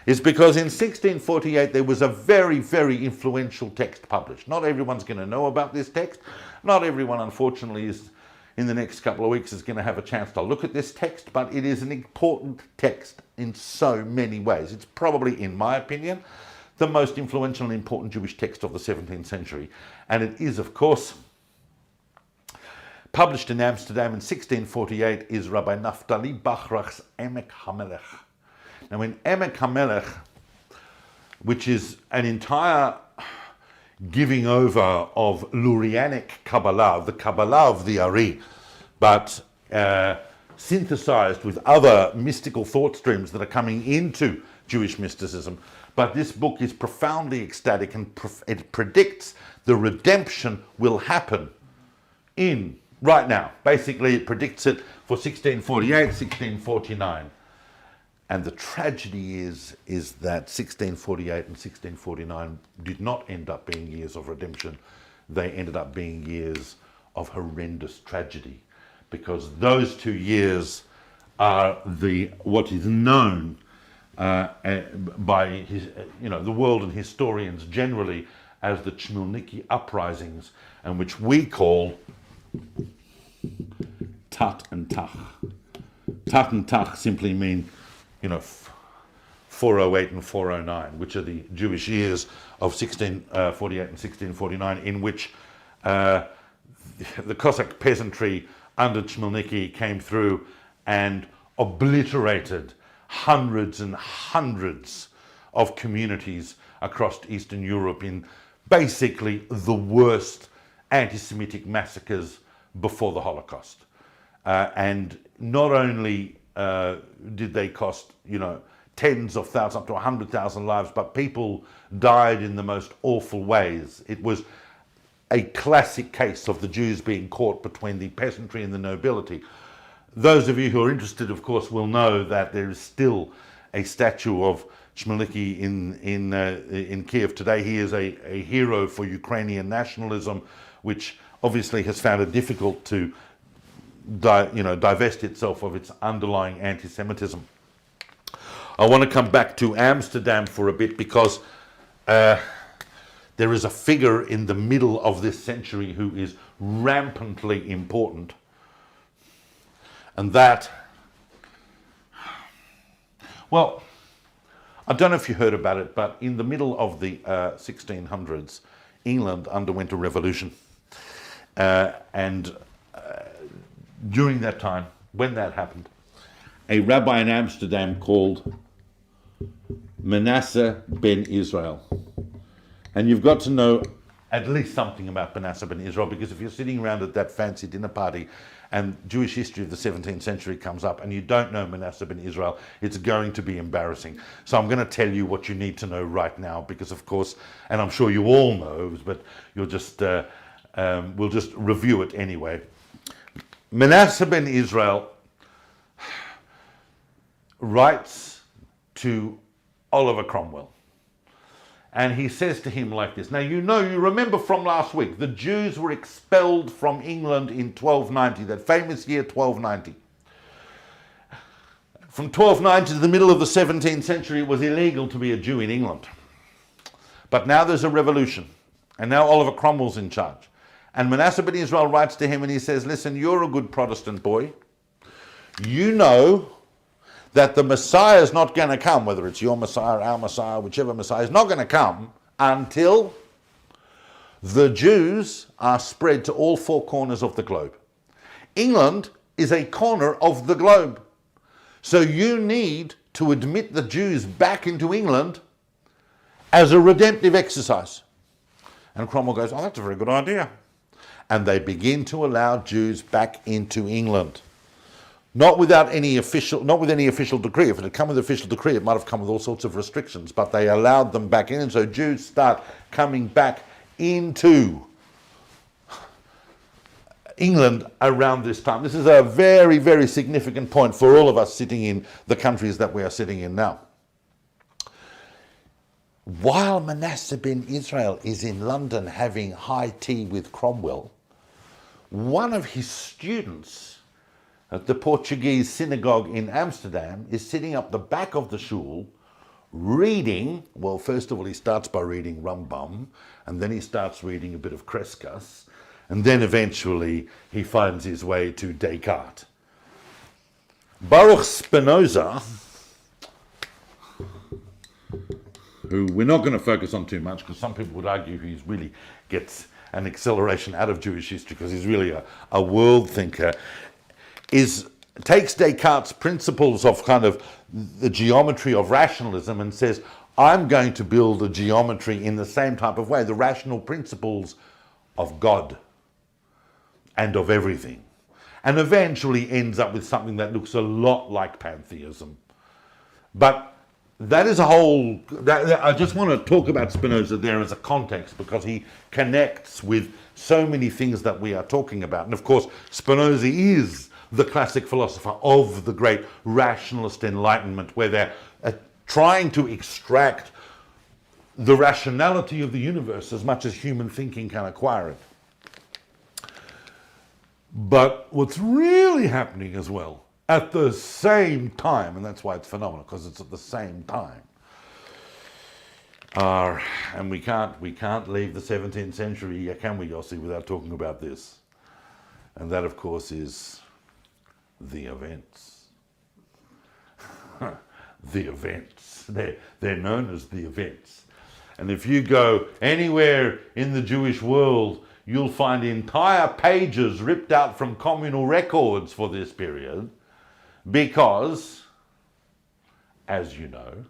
It's because in 1648, there was a very, very influential text published. Not everyone's going to know about this text. Not everyone, unfortunately, is in the next couple of weeks is going to have a chance to look at this text, but it is an important text in so many ways. It's probably, in my opinion, the most influential and important Jewish text of the 17th century. And it is, of course, published in Amsterdam in 1648, is Rabbi Naftali Bachrach's Emeq Hamelekh. Now, in Emeq Hamelekh, which is an entire giving over of Lurianic Kabbalah, the Kabbalah of the Ari, but synthesized with other mystical thought streams that are coming into Jewish mysticism. But this book is profoundly ecstatic, and it predicts the redemption will happen right now. Basically, it predicts it for 1648, 1649. And the tragedy is that 1648 and 1649 did not end up being years of redemption. They ended up being years of horrendous tragedy, because those 2 years are what is known by the world and historians generally as the Khmelnytsky uprisings, and which we call Tat and Tach. Tat and Tach simply mean 408 and 409, which are the Jewish years of 1648 and 1649, in which the Cossack peasantry under Khmelnytsky came through and obliterated hundreds and hundreds of communities across Eastern Europe in basically the worst anti-Semitic massacres before the Holocaust. And not only did they cost, tens of thousands, up to 100,000 lives, but people died in the most awful ways. It was a classic case of the Jews being caught between the peasantry and the nobility. Those of you who are interested, of course, will know that there is still a statue of Khmelnytsky in Kiev today. He is a hero for Ukrainian nationalism, which obviously has found it difficult to divest itself of its underlying anti-Semitism. I want to come back to Amsterdam for a bit, because there is a figure in the middle of this century who is rampantly important. And that, well, I don't know if you heard about it, but in the middle of the 1600s, England underwent a revolution. And during that time, when that happened, a rabbi in Amsterdam called Menasseh ben Israel. And you've got to know at least something about Menasseh ben Israel, because if you're sitting around at that fancy dinner party and Jewish history of the 17th century comes up and you don't know Menasseh ben Israel, it's going to be embarrassing. So I'm going to tell you what you need to know right now, because of course, and I'm sure you all know, but you'll just we'll just review it anyway. Menasseh ben Israel writes to Oliver Cromwell, and he says to him like this. Now, you remember from last week, the Jews were expelled from England in 1290, that famous year 1290. From 1290 to the middle of the 17th century, it was illegal to be a Jew in England. But now there's a revolution, and now Oliver Cromwell's in charge. And Menasseh ben Israel writes to him and he says, listen, you're a good Protestant boy. You know that the Messiah is not going to come, whether it's your Messiah, our Messiah, whichever Messiah, is not going to come until the Jews are spread to all four corners of the globe. England is a corner of the globe. So you need to admit the Jews back into England as a redemptive exercise. And Cromwell goes, oh, that's a very good idea. And they begin to allow Jews back into England. Not with any official decree. If it had come with official decree, it might have come with all sorts of restrictions, but they allowed them back in, and so Jews start coming back into England around this time. This is a very, very significant point for all of us sitting in the countries that we are sitting in now. While Menasseh ben Israel is in London having high tea with Cromwell, one of his students at the Portuguese synagogue in Amsterdam is sitting up the back of the shul reading. Well, first of all, he starts by reading Rambam, and then he starts reading a bit of Crescas, and then eventually he finds his way to Descartes. Baruch Spinoza, who we're not going to focus on too much because some people would argue he really gets an acceleration out of Jewish history because he's really a world thinker, takes Descartes' principles of kind of the geometry of rationalism and says, I'm going to build a geometry in the same type of way, the rational principles of God and of everything, and eventually ends up with something that looks a lot like pantheism. But that is a whole, I just want to talk about Spinoza there as a context because he connects with so many things that we are talking about. And of course, Spinoza is the classic philosopher of the great rationalist Enlightenment, where they're trying to extract the rationality of the universe as much as human thinking can acquire it. But what's really happening as well, at the same time, and that's why it's phenomenal, because it's at the same time, and we can't leave the 17th century, can we, Yossi, without talking about this? And that, of course, is the events. The events. They're known as the events. And if you go anywhere in the Jewish world, you'll find entire pages ripped out from communal records for this period, because, as you know,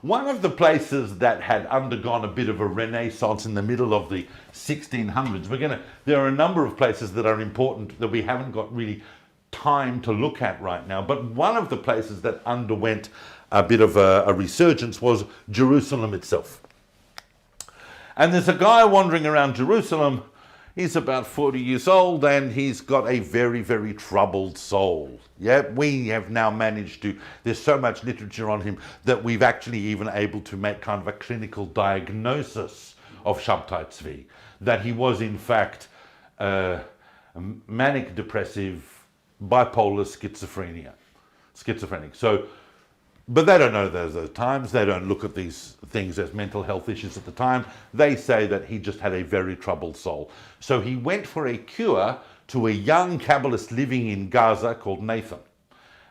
one of the places that had undergone a bit of a renaissance in the middle of the 1600s, there are a number of places that are important that we haven't got really time to look at right now, but one of the places that underwent a bit of a resurgence was Jerusalem itself. And there's a guy wandering around Jerusalem. He's about 40 years old and he's got a very, very troubled soul. Yeah, we have now managed to, there's so much literature on him that we've actually even able to make kind of a clinical diagnosis of Shabtai Tzvi, that he was in fact manic depressive, bipolar schizophrenic. So, but they don't know those times. They don't look at these things as mental health issues at the time. They say that he just had a very troubled soul. So he went for a cure to a young Kabbalist living in Gaza called Nathan.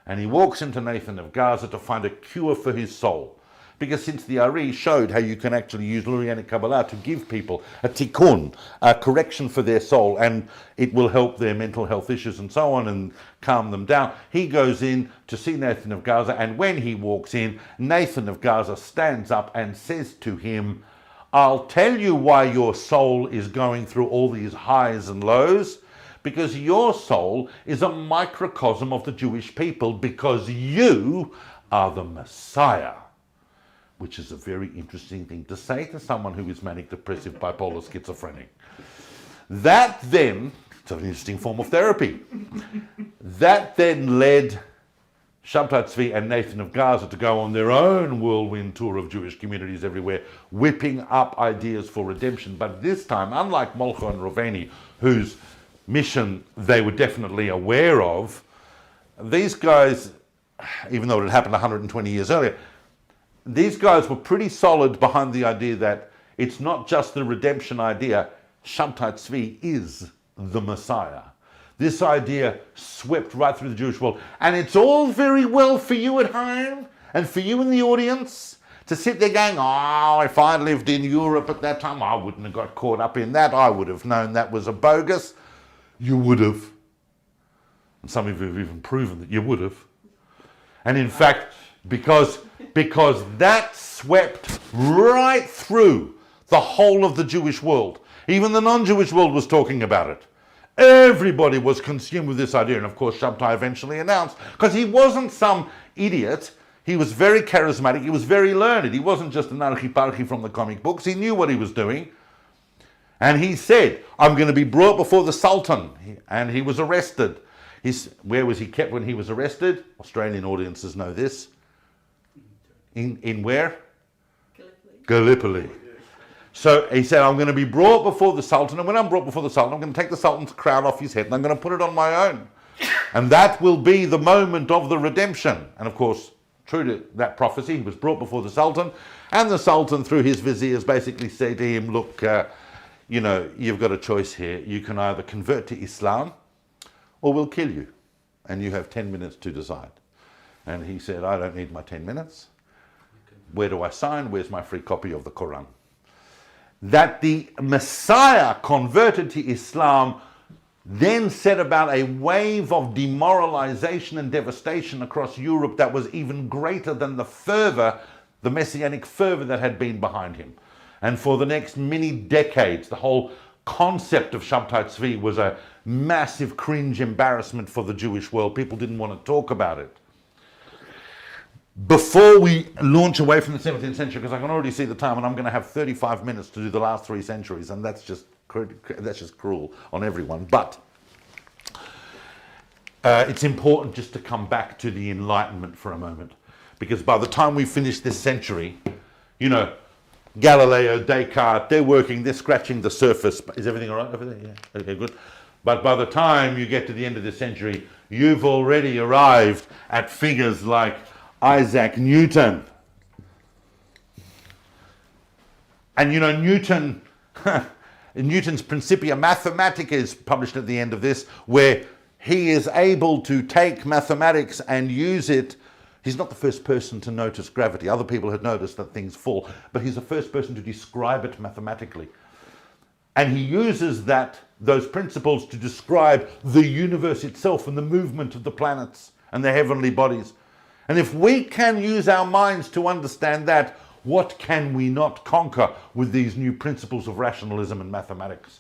And he walks into Nathan of Gaza to find a cure for his soul. Because since the Ari showed how you can actually use Luria and Kabbalah to give people a tikkun, a correction for their soul, and it will help their mental health issues and so on and calm them down. He goes in to see Nathan of Gaza, and when he walks in, Nathan of Gaza stands up and says to him, I'll tell you why your soul is going through all these highs and lows, because your soul is a microcosm of the Jewish people, because you are the Messiah. Which is a very interesting thing to say to someone who is manic depressive, bipolar, schizophrenic. That then It's an interesting form of therapy. That then led Shabtai Tzvi and Nathan of Gaza to go on their own whirlwind tour of Jewish communities everywhere, whipping up ideas for redemption. But this time, unlike Molcho and HaReuveni, whose mission they were definitely aware of, these guys, even though it had happened 120 years earlier, these guys were pretty solid behind the idea that it's not just the redemption idea. Shabtai Tzvi is the Messiah. This idea swept right through the Jewish world. And it's all very well for you at home and for you in the audience to sit there going, oh, if I lived in Europe at that time, I wouldn't have got caught up in that. I would have known that was a bogus. You would have. And some of you have even proven that you would have. And in fact, because that swept right through the whole of the Jewish world. Even the non-Jewish world was talking about it. Everybody was consumed with this idea. And of course, Shabtai eventually announced, because he wasn't some idiot. He was very charismatic. He was very learned. He wasn't just an archiparchi from the comic books. He knew what he was doing. And he said, I'm going to be brought before the Sultan. And he was arrested. Where was he kept when he was arrested? Australian audiences know this. In where? Gallipoli. So he said, I'm going to be brought before the Sultan, and when I'm brought before the Sultan, I'm going to take the Sultan's crown off his head, and I'm going to put it on my own. And that will be the moment of the redemption. And of course, true to that prophecy, he was brought before the Sultan, and the Sultan, through his viziers, basically said to him, look, you know, you've got a choice here. You can either convert to Islam, or we'll kill you. And you have 10 minutes to decide. And he said, I don't need my 10 minutes. Where do I sign? Where's my free copy of the Quran? That the Messiah converted to Islam then set about a wave of demoralization and devastation across Europe that was even greater than the fervor, the messianic fervor that had been behind him. And for the next many decades, the whole concept of Shabtai Tzvi was a massive cringe embarrassment for the Jewish world. People didn't want to talk about it. Before we launch away from the 17th century, because I can already see the time, and I'm going to have 35 minutes to do the last 3 centuries, and that's just cruel on everyone. But it's important just to come back to the Enlightenment for a moment, because by the time we finish this century, you know, Galileo, Descartes, they're scratching the surface. Is everything all right over there? Yeah. Okay, good. But by the time you get to the end of this century, you've already arrived at figures like Isaac Newton. And you know, Newton's Principia Mathematica is published at the end of this, where he is able to take mathematics and use it. He's not the first person to notice gravity. Other people had noticed that things fall, but he's the first person to describe it mathematically. And he uses those principles to describe the universe itself and the movement of the planets and the heavenly bodies. And if we can use our minds to understand that, what can we not conquer with these new principles of rationalism and mathematics?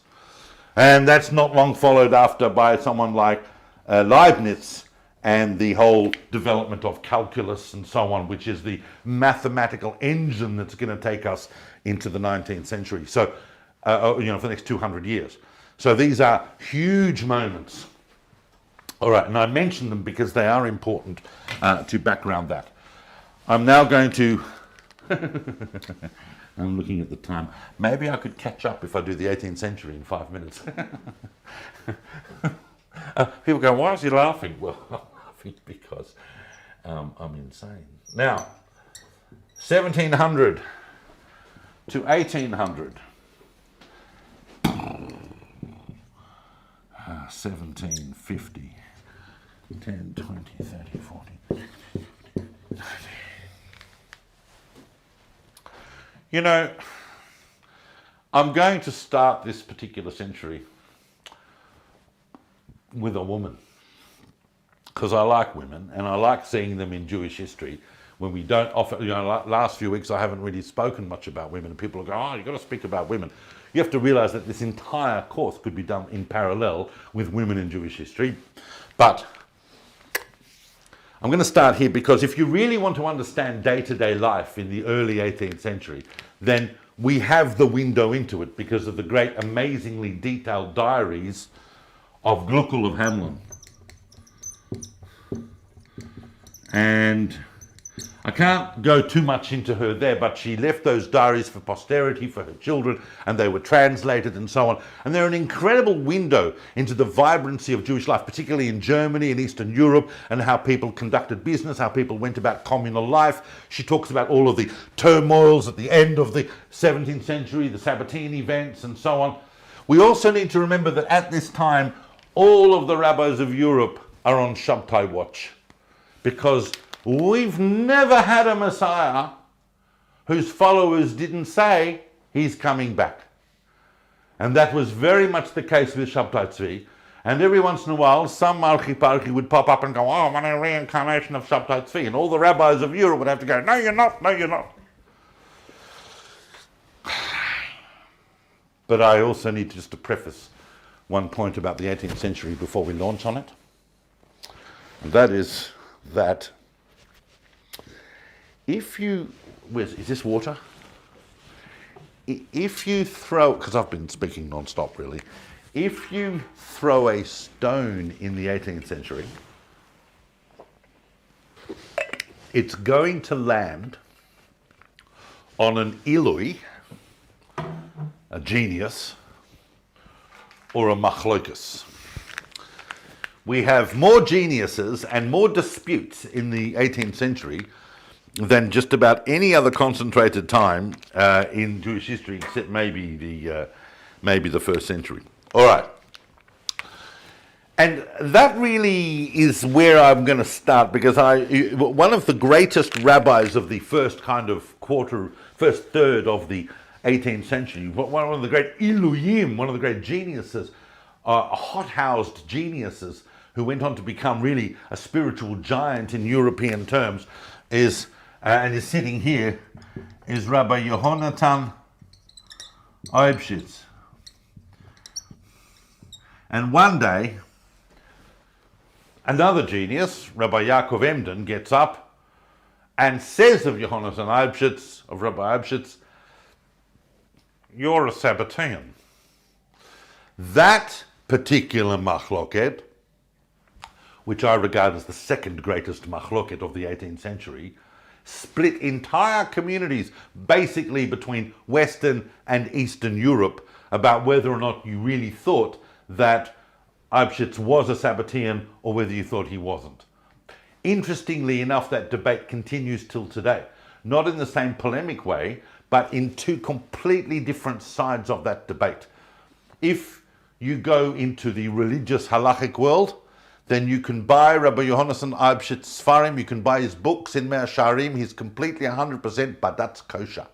And that's not long followed after by someone like Leibniz and the whole development of calculus and so on, which is the mathematical engine that's going to take us into the 19th century. So, you know, for the next 200 years. So these are huge moments. All right, and I mention them because they are important to background that. I'm now going to, I'm looking at the time. Maybe I could catch up if I do the 18th century in 5 minutes. People go, why is he laughing? Well, I'm laughing because I'm insane. Now, 1700 to 1800. 1750. 10, 20, 30, 40. You know, I'm going to start this particular century with a woman, because I like women and I like seeing them in Jewish history. When we don't often, you know, last few weeks I haven't really spoken much about women, and people go, oh, you've got to speak about women. You have to realize that this entire course could be done in parallel with women in Jewish history. But I'm going to start here because if you really want to understand day-to-day life in the early 18th century, then we have the window into it because of the great, amazingly detailed diaries of Gluckl of Hamelin. And I can't go too much into her there, but she left those diaries for posterity, for her children, and they were translated and so on. And they're an incredible window into the vibrancy of Jewish life, particularly in Germany and Eastern Europe, and how people conducted business, how people went about communal life. She talks about all of the turmoils at the end of the 17th century, the Sabbatean events and so on. We also need to remember that at this time, all of the rabbis of Europe are on Shabtai watch, because we've never had a Messiah whose followers didn't say he's coming back. And that was very much the case with Sabbatai Tzvi. And every once in a while, some Malchi Parchi would pop up and go, oh, I'm a reincarnation of Sabbatai Tzvi. And all the rabbis of Europe would have to go, no, you're not, no, you're not. But I also need just to preface one point about the 18th century before we launch on it. And that is that if you, is this water? If you throw, because I've been speaking non-stop really, if you throw a stone in the 18th century, it's going to land on an Ilui, a genius, or a machlokus. We have more geniuses and more disputes in the 18th century than just about any other concentrated time in Jewish history, except maybe the first century. All right. And that really is where I'm going to start, because one of the greatest rabbis of the first third of the 18th century, one of the great Iluyim, one of the great geniuses, hot-housed geniuses who went on to become really a spiritual giant in European terms, is sitting here, is Rabbi Yehonatan Eibschitz. And one day, another genius, Rabbi Yaakov Emden, gets up and says of Yehonatan Eibschitz, of Rabbi Eibschitz, you're a Sabbatean. That particular machloket, which I regard as the second greatest machloket of the 18th century, split entire communities basically between Western and Eastern Europe about whether or not you really thought that Eibschitz was a Sabbatean or whether you thought he wasn't. Interestingly enough, that debate continues till today. Not in the same polemic way, but in two completely different sides of that debate. If you go into the religious halachic world, then you can buy Rabbi Yohanan Eibschitz Sfarim, you can buy his books in Me'ah Sharim, he's completely 100%, but that's kosher.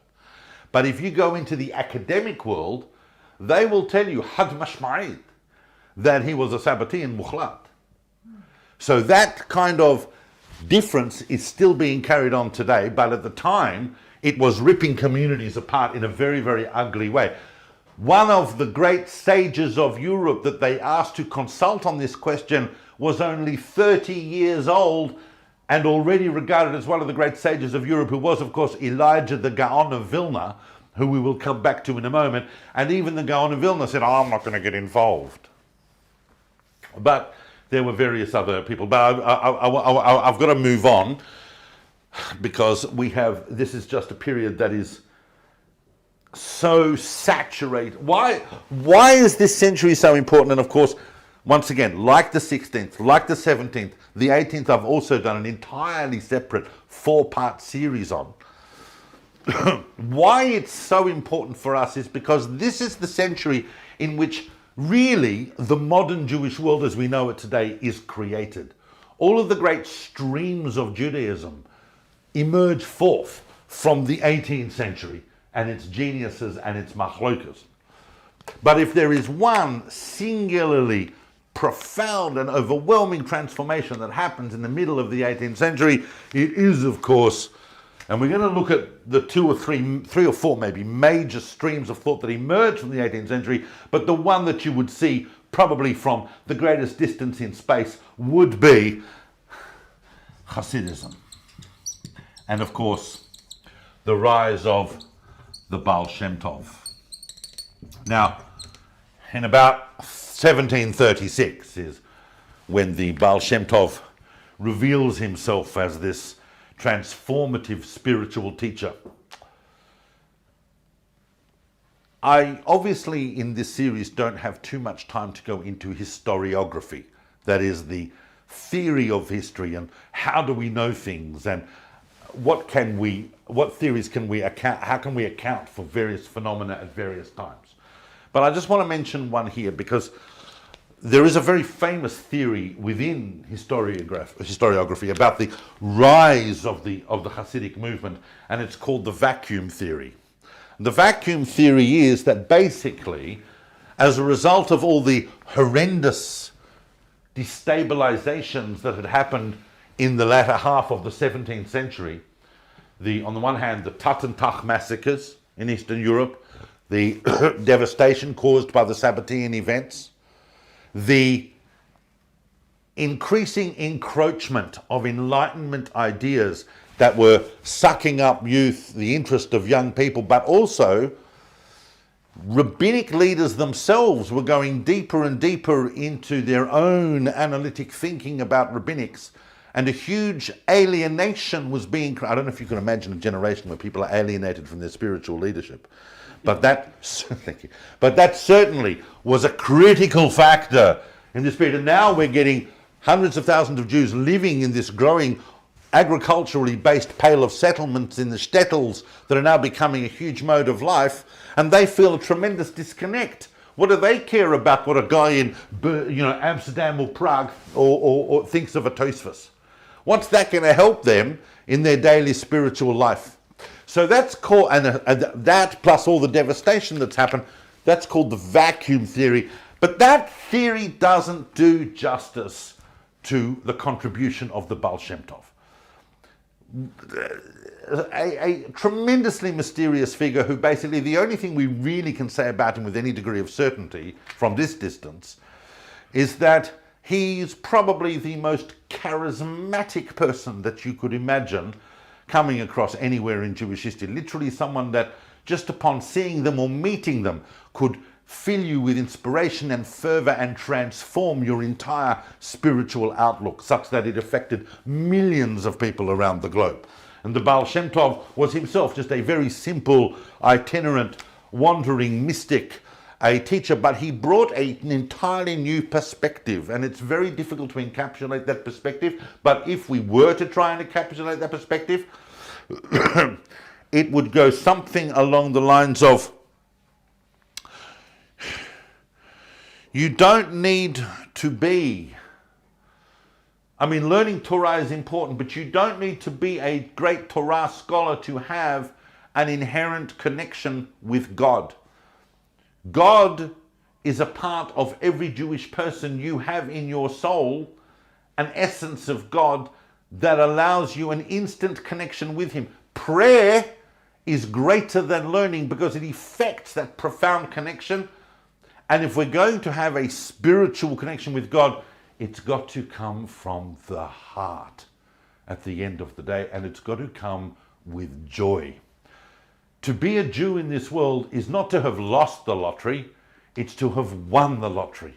But if you go into the academic world, they will tell you, had mashma'id, that he was a Sabbatean mukhlat. So that kind of difference is still being carried on today, but at the time, it was ripping communities apart in a very, very ugly way. One of the great sages of Europe that they asked to consult on this question was only 30 years old and already regarded as one of the great sages of Europe, who was, of course, Elijah the Gaon of Vilna, who we will come back to in a moment. And even the Gaon of Vilna said, I'm not going to get involved. But there were various other people. But I've got to move on, because this is just a period that is so saturated. Why is this century so important? And of course, once again, like the 16th, like the 17th, the 18th, I've also done an entirely separate 4-part series on. Why it's so important for us is because this is the century in which really the modern Jewish world as we know it today is created. All of the great streams of Judaism emerge forth from the 18th century and its geniuses and its machlokas. But if there is one singularly profound and overwhelming transformation that happens in the middle of the 18th century, it is, of course, and we're going to look at the three or four maybe major streams of thought that emerged from the 18th century, but the one that you would see probably from the greatest distance in space would be Hasidism. And of course, the rise of the Baal Shem Tov. Now, in about 1736 is when the Baal Shem Tov reveals himself as this transformative spiritual teacher. I obviously in this series don't have too much time to go into historiography, that is the theory of history and how do we know things and what theories can we account, how can we account for various phenomena at various times. But I just want to mention one here because there is a very famous theory within historiography about the rise of the Hasidic movement, and it's called the vacuum theory. The vacuum theory is that basically, as a result of all the horrendous destabilizations that had happened in the latter half of the 17th century, on the one hand, the Tut and Tach massacres in Eastern Europe, the devastation caused by the Sabbatean events, the increasing encroachment of Enlightenment ideas that were sucking up youth, the interest of young people, but also rabbinic leaders themselves were going deeper and deeper into their own analytic thinking about rabbinics, and a huge alienation was being, I don't know if you can imagine a generation where people are alienated from their spiritual leadership, but that, thank you, but that certainly was a critical factor in this period. And now we're getting hundreds of thousands of Jews living in this growing agriculturally based pale of settlements in the Shtetls that are now becoming a huge mode of life, and they feel a tremendous disconnect. What do they care about what a guy in Amsterdam or Prague or thinks of a Tosfos? What's that going to help them in their daily spiritual life? So that's called, and that plus all the devastation that's happened, that's called the vacuum theory. But that theory doesn't do justice to the contribution of the Baal Shem Tov. A tremendously mysterious figure who basically the only thing we really can say about him with any degree of certainty from this distance is that he's probably the most charismatic person that you could imagine coming across anywhere in Jewish history. Literally someone that just upon seeing them or meeting them could fill you with inspiration and fervor and transform your entire spiritual outlook such that it affected millions of people around the globe. And the Baal Shem Tov was himself just a very simple, itinerant, wandering mystic, a teacher, but he brought an entirely new perspective, and it's very difficult to encapsulate that perspective. But if we were to try and encapsulate that perspective, it would go something along the lines of, you don't need to be, learning Torah is important, but you don't need to be a great Torah scholar to have an inherent connection with God. God is a part of every Jewish person. You have in your soul an essence of God that allows you an instant connection with Him. Prayer is greater than learning because it effects that profound connection. And if we're going to have a spiritual connection with God, it's got to come from the heart at the end of the day, and it's got to come with joy. To be a Jew in this world is not to have lost the lottery, it's to have won the lottery.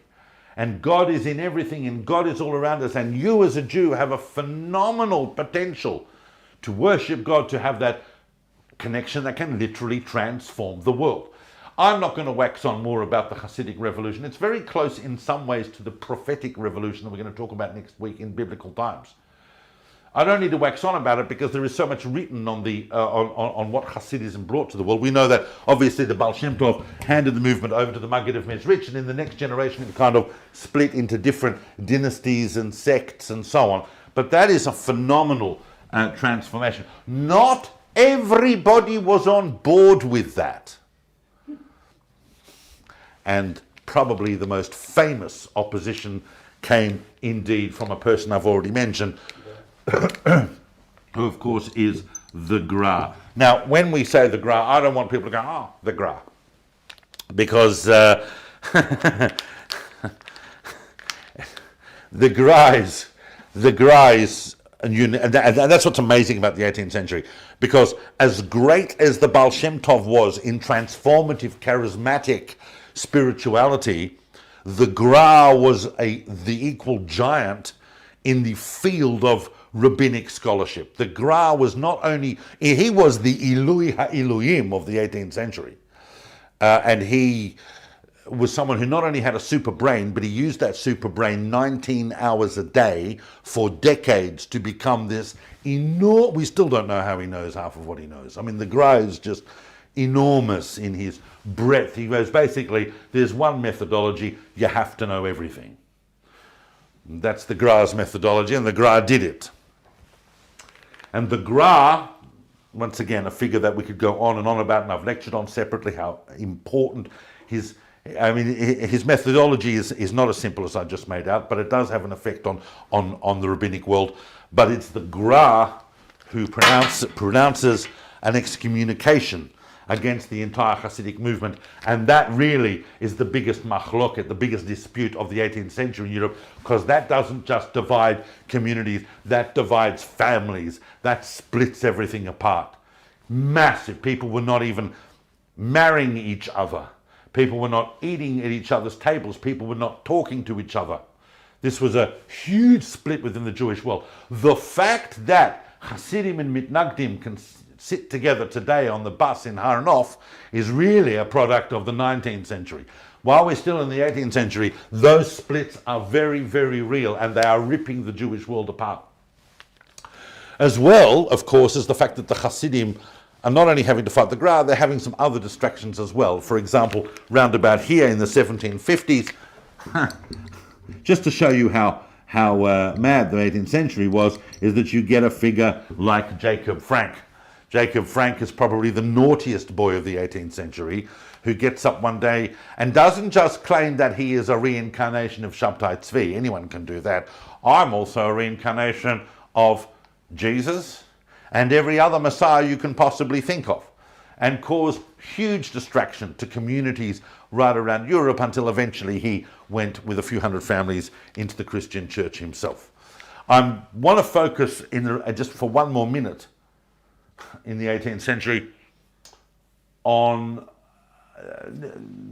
And God is in everything, and God is all around us, and you as a Jew have a phenomenal potential to worship God, to have that connection that can literally transform the world. I'm not going to wax on more about the Hasidic revolution. It's very close in some ways to the prophetic revolution that we're going to talk about next week in biblical times. I don't need to wax on about it because there is so much written on on what Hasidism brought to the world. We know that obviously the Baal Shem Tov handed the movement over to the Maggid of Mezrich, and in the next generation it kind of split into different dynasties and sects and so on. But that is a phenomenal transformation. Not everybody was on board with that. And probably the most famous opposition came indeed from a person I've already mentioned, who of course is the Gra. Now, when we say the Gra, I don't want people to go, the Gra. Because the Gra is, and that's what's amazing about the 18th century. Because as great as the Baal Shem Tov was in transformative, charismatic spirituality, The Gra was the equal giant in the field of rabbinic scholarship. The Gra was not only, he was the Ilui HaIluim of the 18th century. And he was someone who not only had a super brain, but he used that super brain 19 hours a day for decades to become this enormous. We still don't know how he knows half of what he knows. I mean, the Gra is just enormous in his breadth. He goes, basically, there's one methodology, you have to know everything. That's the Gra's methodology, and the Gra did it. And the Gra, once again, a figure that we could go on and on about, and I've lectured on separately how important his methodology is not as simple as I just made out, but it does have an effect on the rabbinic world. But it's the Gra who pronounces an excommunication against the entire Hasidic movement, and that really is the biggest machloket, the biggest dispute of the 18th century in Europe, because that doesn't just divide communities, that divides families, that splits everything apart. Massive. People were not even marrying each other. People were not eating at each other's tables. People were not talking to each other. This was a huge split within the Jewish world. The fact that Hasidim and Mitnagdim can sit together today on the bus in Marranos is really a product of the 19th century. While we're still in the 18th century, those splits are very, very real, and they are ripping the Jewish world apart. As well, of course, is the fact that the Hasidim are not only having to fight the Gra, they're having some other distractions as well. For example, round about here in the 1750s, just to show you how mad the 18th century was, is that you get a figure like Jacob Frank. Jacob Frank is probably the naughtiest boy of the 18th century, who gets up one day and doesn't just claim that he is a reincarnation of Shabtai Tzvi. Anyone can do that. I'm also a reincarnation of Jesus and every other Messiah you can possibly think of, and cause huge distraction to communities right around Europe, until eventually he went with a few hundred families into the Christian church himself. I want to focus just for one more minute in the 18th century on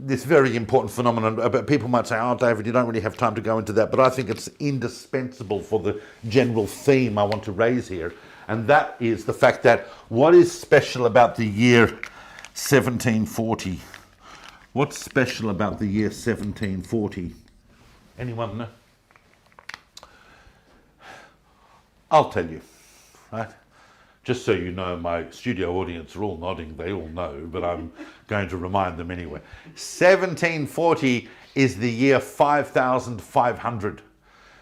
this very important phenomenon. But people might say, oh, David, you don't really have time to go into that, but I think it's indispensable for the general theme I want to raise here, and that is the fact that what is special about the year 1740? What's special about the year 1740? Anyone know? I'll tell you, right? Just so you know, my studio audience are all nodding, they all know, but I'm going to remind them anyway. 1740 is the year 5500.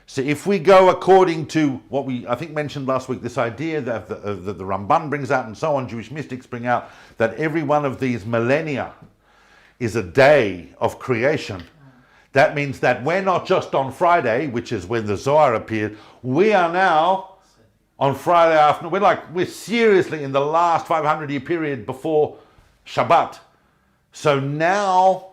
So if we go according to what we, I think, mentioned last week, this idea that the Ramban brings out and so on, Jewish mystics bring out, that every one of these millennia is a day of creation. That means that we're not just on Friday, which is when the Zohar appeared, we are now on Friday afternoon. We're seriously in the last 500-year period before Shabbat. So now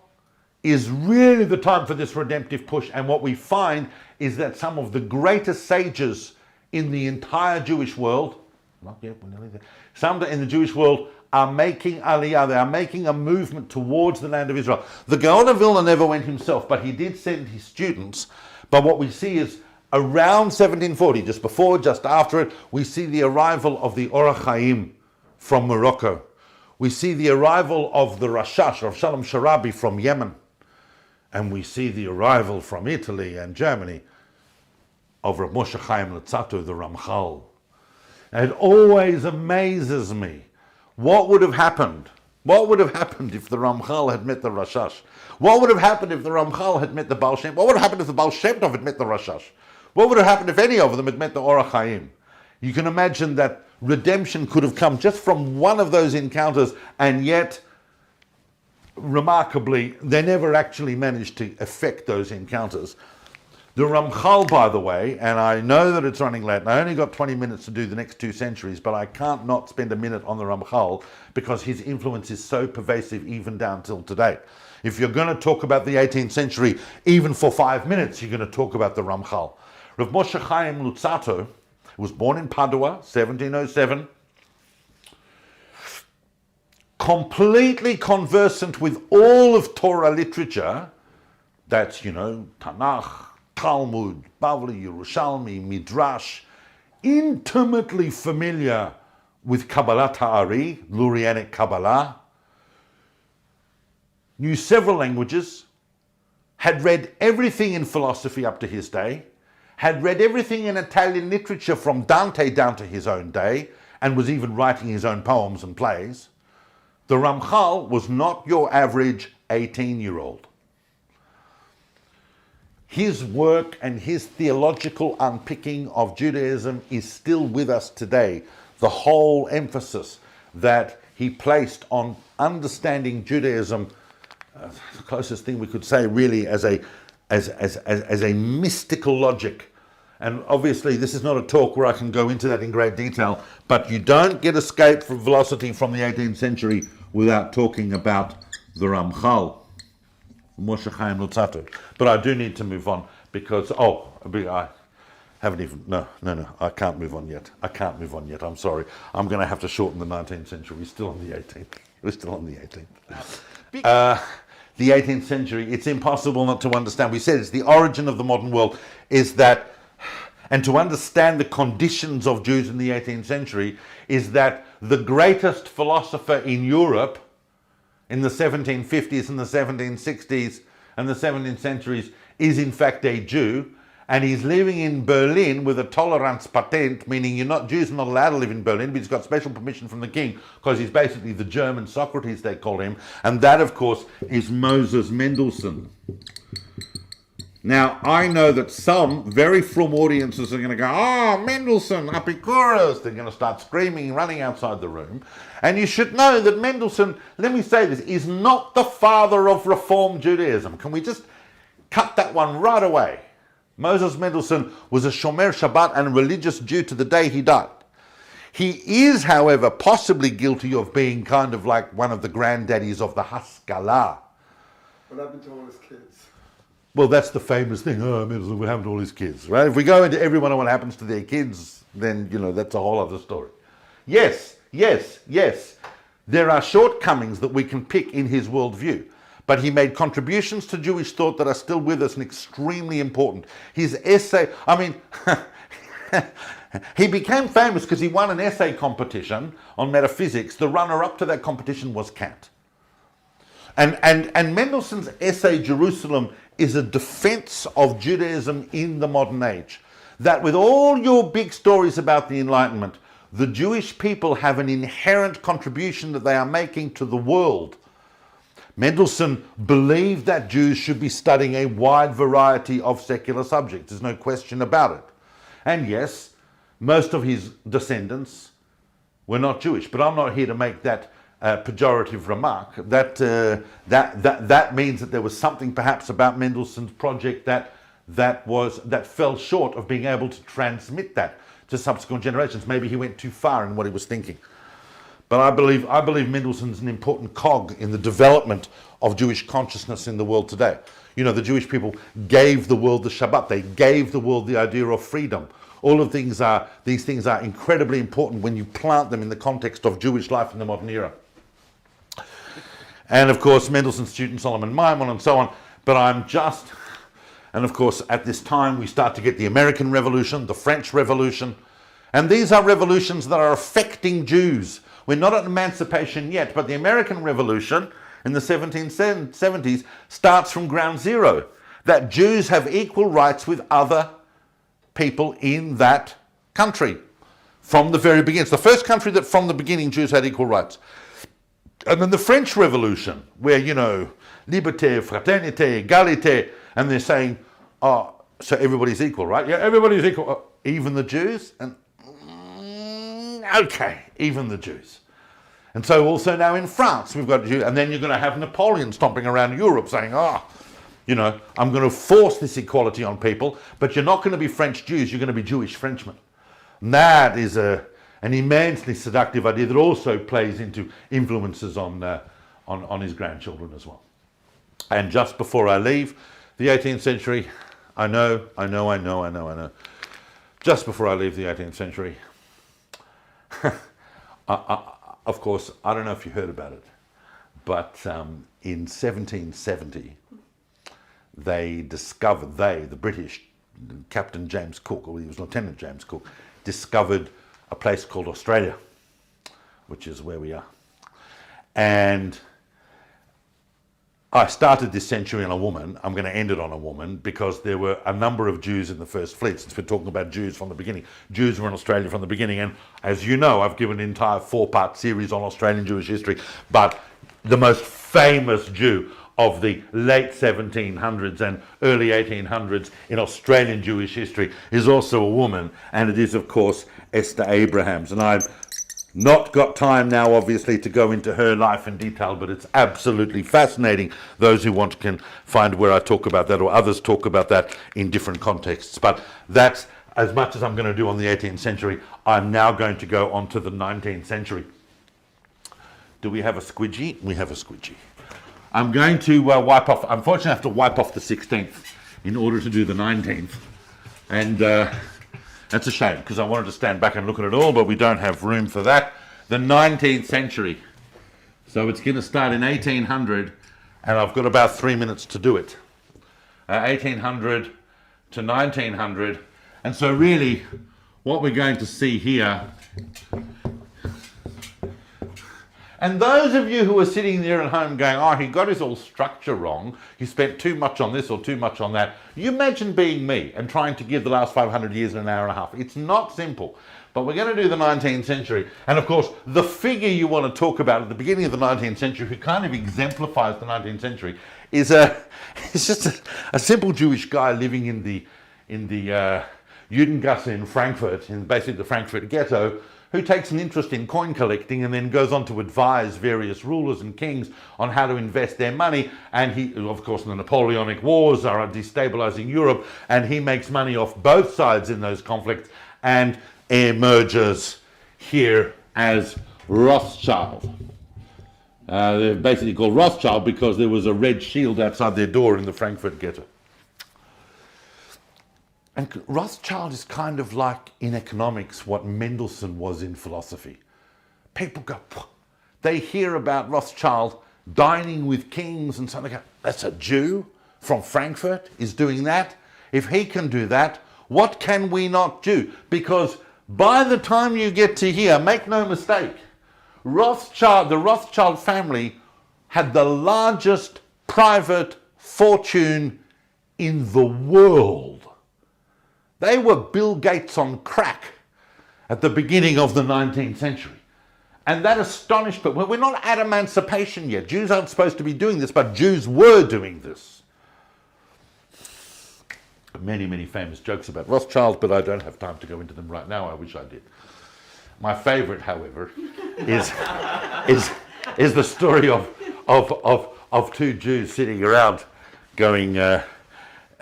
is really the time for this redemptive push. And what we find is that some of the greatest sages in the entire Jewish world, not yet, we're nearly there, some in the Jewish world are making aliyah. They are making a movement towards the land of Israel. The Gaon of Vilna never went himself, but he did send his students. But what we see is around 1740, just before, just after it, we see the arrival of the Or HaChaim from Morocco. We see the arrival of the Rashash, of Shalom Sharabi from Yemen. And we see the arrival from Italy and Germany of Rav Moshe Luzzatto, the Ramchal. And it always amazes me. What would have happened? What would have happened if the Ramchal had met the Rashash? What would have happened if the Ramchal had met the Baal Shem? What would have happened if the Baal Shem Tov had met the Rashash? What would have happened if any of them had met the Or HaChaim? You can imagine that redemption could have come just from one of those encounters, and yet, remarkably, they never actually managed to effect those encounters. The Ramchal, by the way, and I know that it's running late, and I only got 20 minutes to do the next 2 centuries, but I can't not spend a minute on the Ramchal because his influence is so pervasive even down till today. If you're going to talk about the 18th century, even for 5 minutes, you're going to talk about the Ramchal. Rav Moshe Chaim Luzzatto was born in Padua, 1707, completely conversant with all of Torah literature, That's, Tanakh, Talmud, Bavli, Yerushalmi, Midrash, intimately familiar with Kabbalah Ta'ari, Lurianic Kabbalah, knew several languages, had read everything in philosophy up to his day, had read everything in Italian literature from Dante down to his own day, and was even writing his own poems and plays. The Ramchal was not your average 18-year-old. His work and his theological unpicking of Judaism is still with us today. The whole emphasis that he placed on understanding Judaism, the closest thing we could say really as a mystical logic. And obviously this is not a talk where I can go into that in great detail, but you don't get escape from velocity from the 18th century without talking about the Ramchal, Moshe Isserles. But I do need to move on because, I haven't even, no, I can't move on yet. I'm sorry. I'm going to have to shorten the 19th century. We're still on the 18th. The 18th century, it's impossible not to understand. We said it's the origin of the modern world, is that, and to understand the conditions of Jews in the 18th century, is that the greatest philosopher in Europe in the 1750s and the 1760s and the 17th centuries is in fact a Jew, and he's living in Berlin with a tolerance patent, meaning Jews are not allowed to live in Berlin, but he's got special permission from the king because he's basically the German Socrates, they call him, and that of course is Moses Mendelssohn. Now, I know that some very from audiences are going to go, Mendelssohn, Epicurus. They're going to start screaming, running outside the room. And you should know that Mendelssohn, let me say this, is not the father of Reform Judaism. Can we just cut that one right away? Moses Mendelssohn was a Shomer Shabbat and a religious Jew to the day he died. He is, however, possibly guilty of being kind of like one of the granddaddies of the Haskalah. What happened to all his kids? Well, that's the famous thing. Mendelssohn, what happened to all his kids, right? If we go into everyone and what happens to their kids, then, that's a whole other story. Yes. There are shortcomings that we can pick in his worldview, but he made contributions to Jewish thought that are still with us and extremely important. His essay, he became famous because he won an essay competition on metaphysics. The runner-up to that competition was Kant. And Mendelssohn's essay, Jerusalem, is a defense of Judaism in the modern age. That with all your big stories about the Enlightenment, the Jewish people have an inherent contribution that they are making to the world. Mendelssohn believed that Jews should be studying a wide variety of secular subjects. There's no question about it. And yes, most of his descendants were not Jewish, but I'm not here to make that pejorative remark. That means that there was something perhaps about Mendelssohn's project that fell short of being able to transmit that to subsequent generations. Maybe he went too far in what he was thinking. But I believe Mendelssohn's an important cog in the development of Jewish consciousness in the world today. The Jewish people gave the world the Shabbat. They gave the world the idea of freedom. All of these things are incredibly important when you plant them in the context of Jewish life in the modern era. And of course, Mendelssohn's student Solomon Maimon and so on. But and of course, at this time, we start to get the American Revolution, the French Revolution. And these are revolutions that are affecting Jews. We're not at emancipation yet, but the American Revolution in the 1770s starts from ground zero, that Jews have equal rights with other people in that country from the very beginning. It's the first country that from the beginning Jews had equal rights. And then the French Revolution, where, liberté, fraternité, égalité, and they're saying, so everybody's equal, right? Yeah, everybody's equal. Even the Jews? And okay, even the Jews. And so also now in France, we've got Jews, and then you're going to have Napoleon stomping around Europe saying, I'm going to force this equality on people, but you're not going to be French Jews, you're going to be Jewish Frenchmen. And that is an immensely seductive idea that also plays into influences on his grandchildren as well. And just before I leave the 18th century, I know. Just before I leave the 18th century, of course, I don't know if you heard about it, but in 1770, the British, Captain James Cook, or he was Lieutenant James Cook, discovered a place called Australia, which is where we are. And I started this century on a woman. I'm going to end it on a woman because there were a number of Jews in the first fleet, since we're talking about Jews from the beginning. Jews were in Australia from the beginning, and as you know, I've given an entire 4-part series on Australian Jewish history, but the most famous Jew of the late 1700s and early 1800s in Australian Jewish history is also a woman, and it is, of course, Esther Abrahams. And I've not got time now, obviously, to go into her life in detail, but it's absolutely fascinating. Those who want can find where I talk about that, or others talk about that in different contexts. But that's as much as I'm going to do on the 18th century. I'm now going to go on to the 19th century. Do we have a squidgy? We have a squidgy. I'm going to wipe off, unfortunately I have to wipe off the 16th in order to do the 19th. And that's a shame, because I wanted to stand back and look at it all, but we don't have room for that. The 19th century. So it's going to start in 1800, and I've got about 3 minutes to do it. 1800 to 1900. And so really, what we're going to see here, and those of you who are sitting there at home going, oh, he got his all structure wrong, he spent too much on this or too much on that. You imagine being me and trying to give the last 500 years in an hour and a half. It's not simple. But we're going to do the 19th century. And of course, the figure you want to talk about at the beginning of the 19th century, who kind of exemplifies the 19th century, is just a simple Jewish guy living in the Judengasse in Frankfurt, in basically the Frankfurt ghetto, who takes an interest in coin collecting and then goes on to advise various rulers and kings on how to invest their money. And he, of course, the Napoleonic Wars are destabilizing Europe, and he makes money off both sides in those conflicts and emerges here as Rothschild. They're basically called Rothschild because there was a red shield outside their door in the Frankfurt ghetto. And Rothschild is kind of like, in economics, what Mendelssohn was in philosophy. People go, they hear about Rothschild dining with kings and something. That's a Jew from Frankfurt is doing that. If he can do that, what can we not do? Because by the time you get to here, make no mistake, the Rothschild family had the largest private fortune in the world. They were Bill Gates on crack at the beginning of the 19th century. And that astonished people. Well, we're not at emancipation yet. Jews aren't supposed to be doing this, but Jews were doing this. Many, many famous jokes about Rothschild, but I don't have time to go into them right now. I wish I did. My favorite, however, is the story of two Jews sitting around going...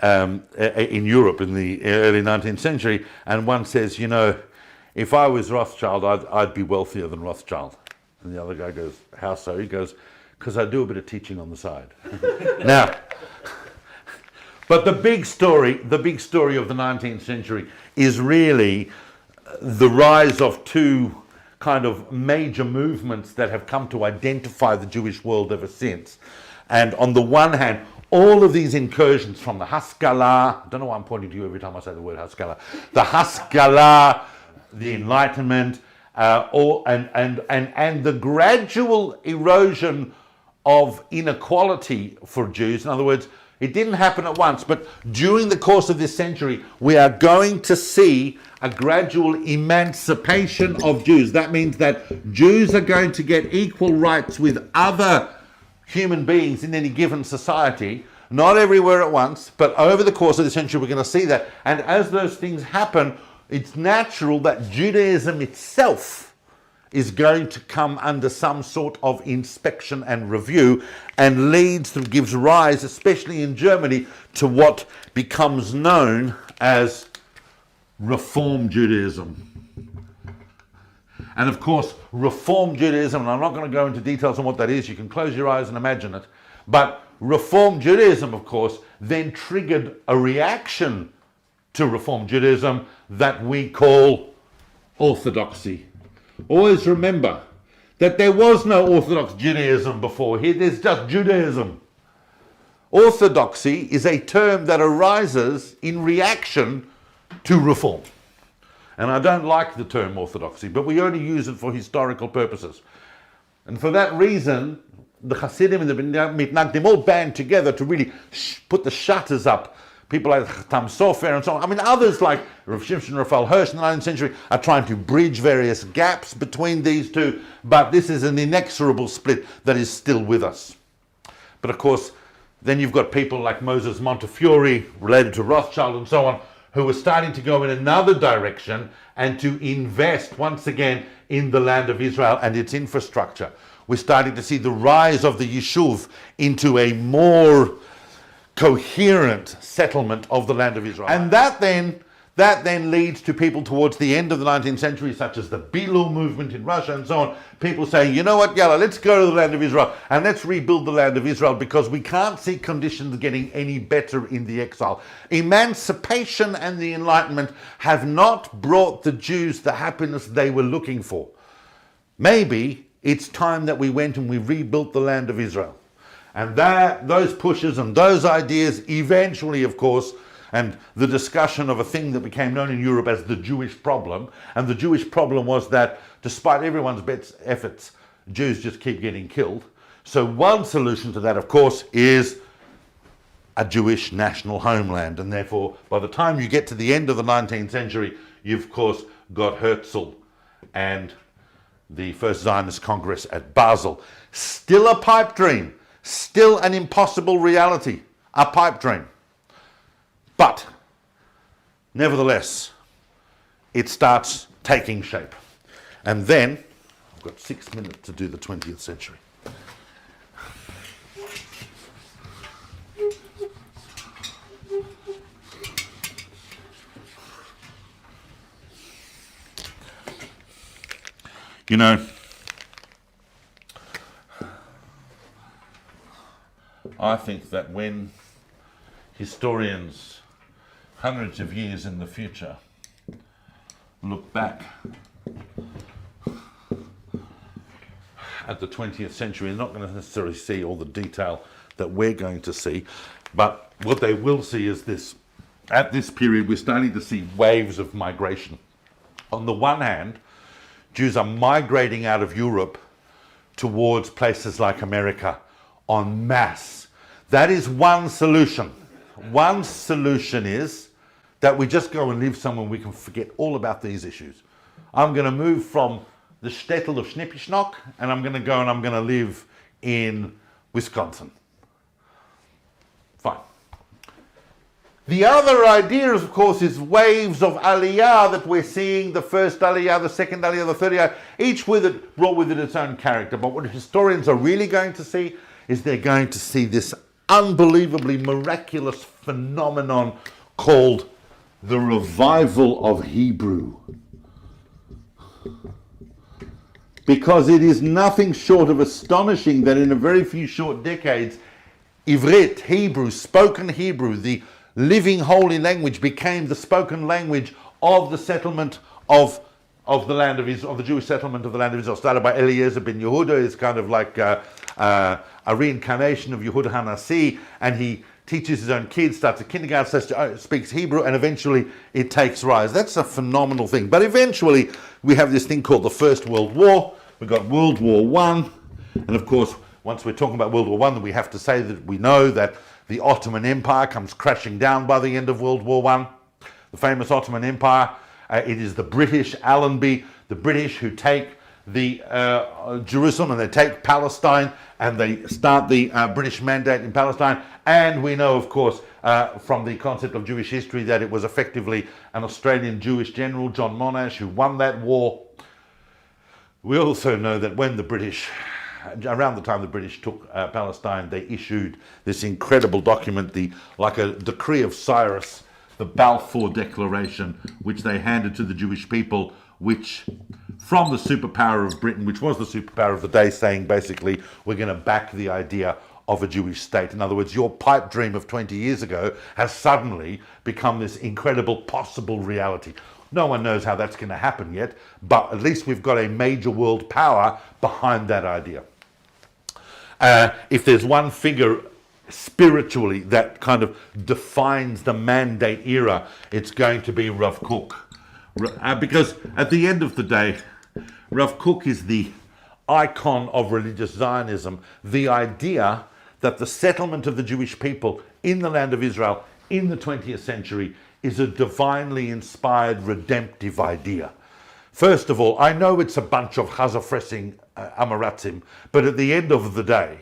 in Europe in the early 19th century, and one says, you know, if I was Rothschild, I'd be wealthier than Rothschild. And the other guy goes, how so? He goes, because I do a bit of teaching on the side. Now, but the big story of the 19th century is really the rise of two kind of major movements that have come to identify the Jewish world ever since. And on the one hand, all of these incursions from the Haskalah, I don't know why I'm pointing to you every time I say the word Haskalah, the Haskalah, the Enlightenment, and the gradual erosion of inequality for Jews. In other words, it didn't happen at once, but during the course of this century, we are going to see a gradual emancipation of Jews. That means that Jews are going to get equal rights with other human beings in any given society, not everywhere at once, but over the course of the century we're going to see that. And as those things happen, it's natural that Judaism itself is going to come under some sort of inspection and review, and gives rise, especially in Germany, to what becomes known as Reform Judaism. And of course, Reform Judaism, and I'm not going to go into details on what that is, you can close your eyes and imagine it, but Reform Judaism, of course, then triggered a reaction to Reform Judaism that we call Orthodoxy. Always remember that there was no Orthodox Judaism before here, there's just Judaism. Orthodoxy is a term that arises in reaction to reform. And I don't like the term orthodoxy, but we only use it for historical purposes. And for that reason, the Hasidim and the Mitnagdim all band together to really put the shutters up. People like Tam Sofer and so on. I mean, others like Rav Shimshon Raphael Hirsch in the 19th century are trying to bridge various gaps between these two, but this is an inexorable split that is still with us. But of course, then you've got people like Moses Montefiore, related to Rothschild and so on, who are starting to go in another direction and to invest once again in the land of Israel and its infrastructure. We're starting to see the rise of the Yishuv into a more coherent settlement of the land of Israel. And that then leads to people towards the end of the 19th century, such as the Bilu movement in Russia and so on, people saying, you know what, yalla, let's go to the land of Israel and let's rebuild the land of Israel because we can't see conditions getting any better in the exile. Emancipation and the Enlightenment have not brought the Jews the happiness they were looking for. Maybe it's time that we went and we rebuilt the land of Israel. And those pushes and those ideas eventually, of course, and the discussion of a thing that became known in Europe as the Jewish problem. And the Jewish problem was that despite everyone's best efforts, Jews just keep getting killed. So one solution to that, of course, is a Jewish national homeland. And therefore, by the time you get to the end of the 19th century, you've, of course, got Herzl and the First Zionist Congress at Basel. Still a pipe dream, still an impossible reality, a pipe dream. But, nevertheless, it starts taking shape. And then, I've got 6 minutes to do the 20th century. You know, I think that when historians hundreds of years in the future look back at the 20th century, they're not going to necessarily see all the detail that we're going to see, but what they will see is this. At this period, we're starting to see waves of migration. On the one hand, Jews are migrating out of Europe towards places like America en masse. That is one solution. One solution is that we just go and live somewhere we can forget all about these issues. I'm going to move from the Shtetl of Schnippischnock and I'm going to go and I'm going to live in Wisconsin. Fine. The other idea, of course, is waves of aliyah that we're seeing, the first aliyah, the second aliyah, the third aliyah, each brought with it its own character. But what historians are really going to see is they're going to see this unbelievably miraculous phenomenon called the revival of Hebrew. Because it is nothing short of astonishing that in a very few short decades, Ivrit, Hebrew, spoken Hebrew, the living holy language, became the spoken language of the settlement of the land of Israel, of the Jewish settlement of the land of Israel. Started by Eliezer ben Yehuda, is kind of like a reincarnation of Yehuda HaNasi, and he teaches his own kids, starts at kindergarten, speaks Hebrew, and eventually it takes rise. That's a phenomenal thing. But eventually we have this thing called the First World War. We've got World War I, and of course, once we're talking about World War I, then we have to say that we know that the Ottoman Empire comes crashing down by the end of World War I. The famous Ottoman Empire, it is the British, Allenby, the British who take the Jerusalem and they take Palestine and they start the British Mandate in Palestine. And we know, of course, from the concept of Jewish history that it was effectively an Australian Jewish general, John Monash, who won that war. We also know that when the British, around the time the British took Palestine, they issued this incredible document, like a decree of Cyrus, the Balfour Declaration, which they handed to the Jewish people, which from the superpower of Britain, which was the superpower of the day, saying basically, we're going to back the idea of a Jewish state. In other words, your pipe dream of 20 years ago has suddenly become this incredible possible reality. No one knows how that's going to happen yet, but at least we've got a major world power behind that idea. If there's one figure spiritually, that kind of defines the Mandate era, it's going to be Rav Kook. Because at the end of the day, Rav Kook is the icon of religious Zionism, the idea that the settlement of the Jewish people in the land of Israel in the 20th century is a divinely inspired redemptive idea. First of all, I know it's a bunch of chazafressing amaratzim, but at the end of the day,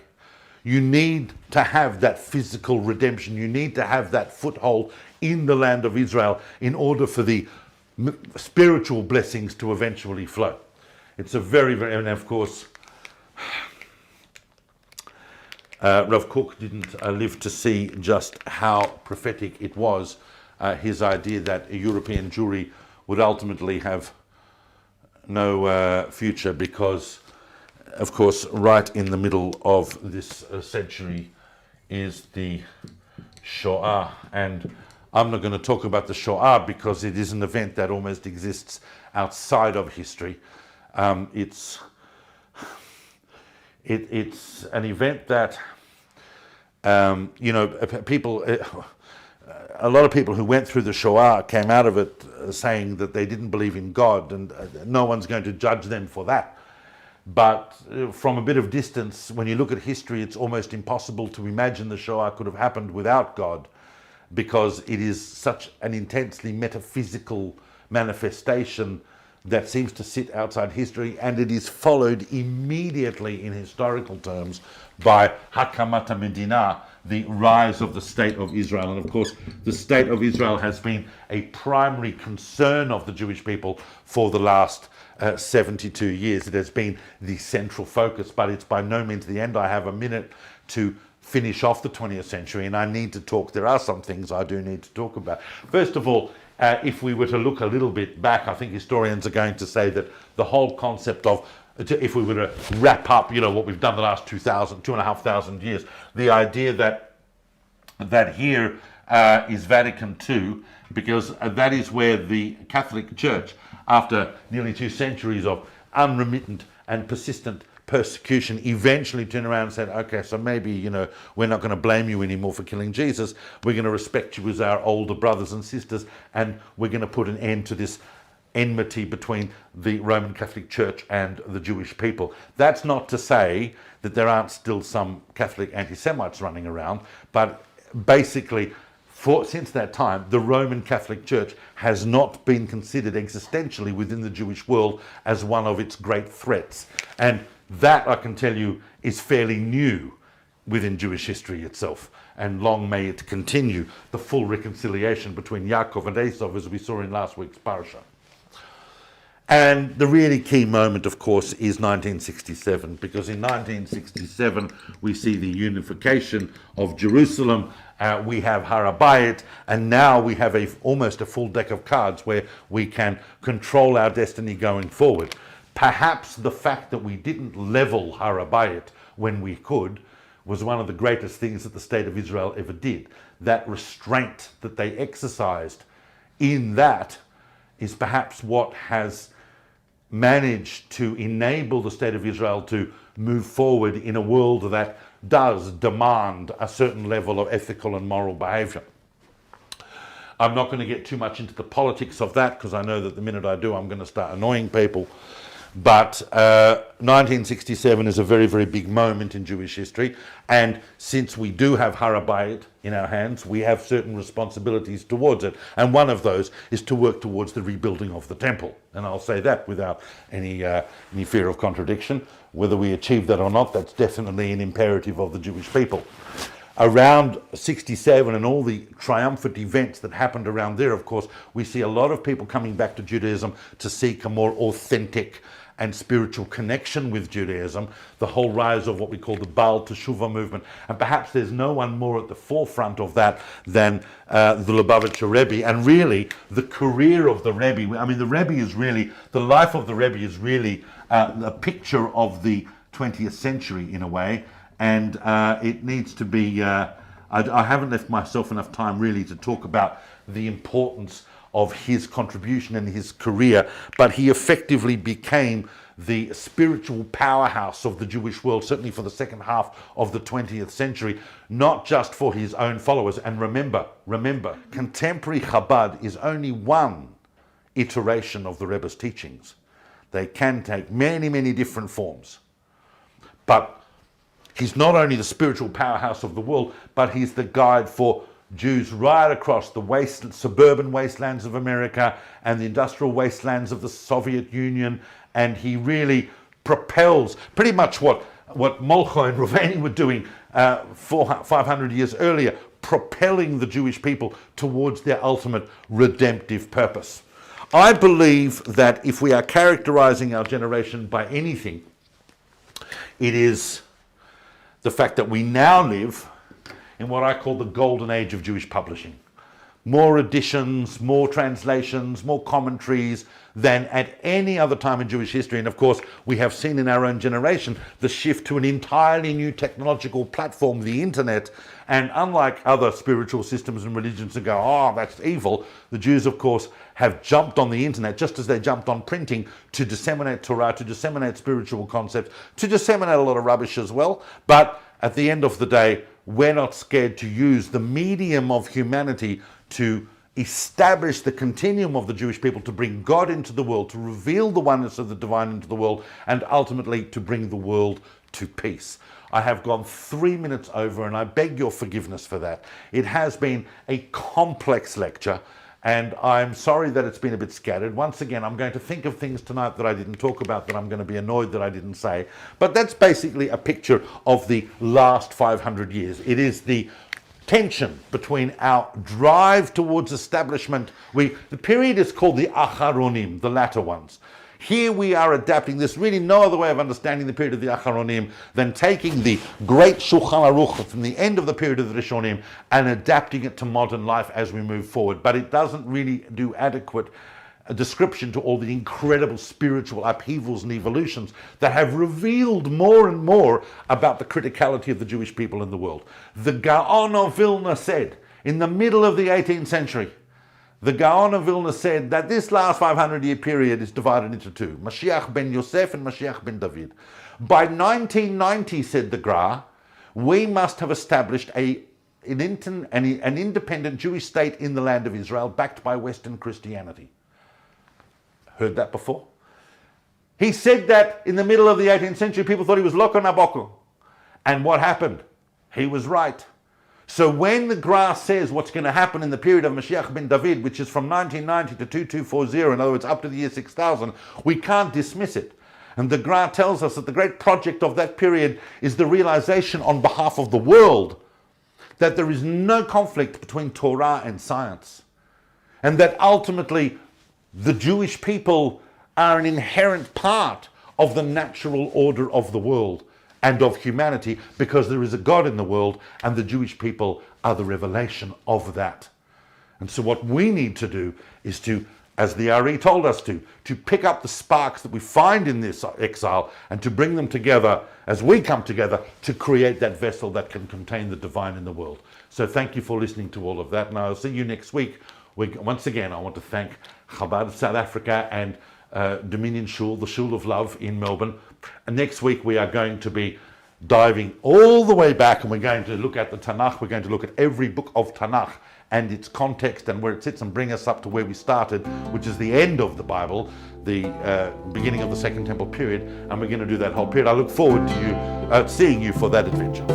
you need to have that physical redemption. You need to have that foothold in the land of Israel in order for the spiritual blessings to eventually flow. It's a very, very, and of course, Rav Kook didn't live to see just how prophetic it was, his idea that a European Jewry would ultimately have no future because, of course, right in the middle of this century is the Shoah. And I'm not going to talk about the Shoah because it is an event that almost exists outside of history. It's an event that, people, a lot of people who went through the Shoah came out of it saying that they didn't believe in God, and no one's going to judge them for that. But from a bit of distance, when you look at history, it's almost impossible to imagine the Shoah could have happened without God, because it is such an intensely metaphysical manifestation that seems to sit outside history, and it is followed immediately in historical terms by Hakamat Medina, the rise of the State of Israel. And of course, the State of Israel has been a primary concern of the Jewish people for the last 72 years. It has been the central focus, but it's by no means the end. I have a minute to finish off the 20th century, and I need to talk. There are some things I do need to talk about. First of all, if we were to look a little bit back, I think historians are going to say that the whole concept of, if we were to wrap up, what we've done the last 2,500 years, the idea that here is Vatican II, because that is where the Catholic Church, after nearly 2 centuries of unremittent and persistent persecution, eventually turned around and said, okay, so maybe, we're not going to blame you anymore for killing Jesus. We're going to respect you as our older brothers and sisters, and we're going to put an end to this enmity between the Roman Catholic Church and the Jewish people. That's not to say that there aren't still some Catholic anti-Semites running around, but basically, since that time, the Roman Catholic Church has not been considered existentially within the Jewish world as one of its great threats. And that, I can tell you, is fairly new within Jewish history itself. And long may it continue, the full reconciliation between Yaakov and Esau, as we saw in last week's parasha. And the really key moment, of course, is 1967, because in 1967 we see the unification of Jerusalem, we have Har HaBayit, and now we have almost a full deck of cards where we can control our destiny going forward. Perhaps the fact that we didn't level Har HaBayit when we could was one of the greatest things that the State of Israel ever did. That restraint that they exercised in that is perhaps what has managed to enable the State of Israel to move forward in a world that does demand a certain level of ethical and moral behavior. I'm not going to get too much into the politics of that, because I know that the minute I do, I'm going to start annoying people. But 1967 is a very, very big moment in Jewish history. And since we do have Har HaBayit in our hands, we have certain responsibilities towards it. And one of those is to work towards the rebuilding of the temple. And I'll say that without any fear of contradiction. Whether we achieve that or not, that's definitely an imperative of the Jewish people. Around 67 and all the triumphant events that happened around there, of course, we see a lot of people coming back to Judaism to seek a more authentic and spiritual connection with Judaism, the whole rise of what we call the Baal Teshuvah movement. And perhaps there's no one more at the forefront of that than the Lubavitcher Rebbe, and really the career of the Rebbe. I mean, the Rebbe is really, the life of the Rebbe is really a picture of the 20th century in a way, and it needs to be, I haven't left myself enough time really to talk about the importance of his contribution and his career, but he effectively became the spiritual powerhouse of the Jewish world, certainly for the second half of the 20th century, not just for his own followers. And remember, contemporary Chabad is only one iteration of the Rebbe's teachings. They can take many, many different forms. But he's not only the spiritual powerhouse of the world, but he's the guide for Jews right across the suburban wastelands of America and the industrial wastelands of the Soviet Union. And he really propels pretty much what Molcho and HaReuveni were doing 500 years earlier, propelling the Jewish people towards their ultimate redemptive purpose. I believe that if we are characterizing our generation by anything, it is the fact that we now live in what I call the golden age of Jewish publishing. More editions, more translations, more commentaries than at any other time in Jewish history. And of course, we have seen in our own generation the shift to an entirely new technological platform, the internet. And unlike other spiritual systems and religions that go, oh, that's evil, the Jews, of course, have jumped on the internet, just as they jumped on printing, to disseminate Torah, to disseminate spiritual concepts, to disseminate a lot of rubbish as well. But at the end of the day, we're not scared to use the medium of humanity to establish the continuum of the Jewish people, to bring God into the world, to reveal the oneness of the divine into the world, and ultimately to bring the world to peace. I have gone 3 minutes over, and I beg your forgiveness for that. It has been a complex lecture, and I'm sorry that it's been a bit scattered. Once again, I'm going to think of things tonight that I didn't talk about, that I'm going to be annoyed that I didn't say. But that's basically a picture of the last 500 years. It is the tension between our drive towards establishment. The period is called the Acharonim, the latter ones. Here we are adapting. There's really no other way of understanding the period of the Acharonim than taking the great Shulchan Aruch from the end of the period of the Rishonim and adapting it to modern life as we move forward. But it doesn't really do adequate description to all the incredible spiritual upheavals and evolutions that have revealed more and more about the criticality of the Jewish people in the world. The Gaon of Vilna said, in the middle of the 18th century, the Gaon of Vilna said that this last 500-year period is divided into two, Mashiach ben Yosef and Mashiach ben David. By 1990, said the Gra, we must have established an independent Jewish state in the land of Israel, backed by Western Christianity. Heard that before? He said that in the middle of the 18th century, people thought he was Loco Naboko. And what happened? He was right. So when the Gra says what's going to happen in the period of Mashiach ben David, which is from 1990 to 2240, in other words, up to the year 6000, we can't dismiss it. And the Gra tells us that the great project of that period is the realization on behalf of the world that there is no conflict between Torah and science. And that ultimately the Jewish people are an inherent part of the natural order of the world and of humanity, because there is a God in the world and the Jewish people are the revelation of that. And so what we need to do is to, as the Ari told us to pick up the sparks that we find in this exile and to bring them together as we come together to create that vessel that can contain the divine in the world. So thank you for listening to all of that, and I'll see you next week. Once again, I want to thank Chabad of South Africa and Dominion Shul, the Shul of Love in Melbourne. And next week we are going to be diving all the way back, and we're going to look at the Tanakh. We're going to look at every book of Tanakh and its context and where it sits, and bring us up to where we started, which is the end of the Bible, the beginning of the Second Temple period. And we're going to do that whole period. I look forward to seeing you for that adventure.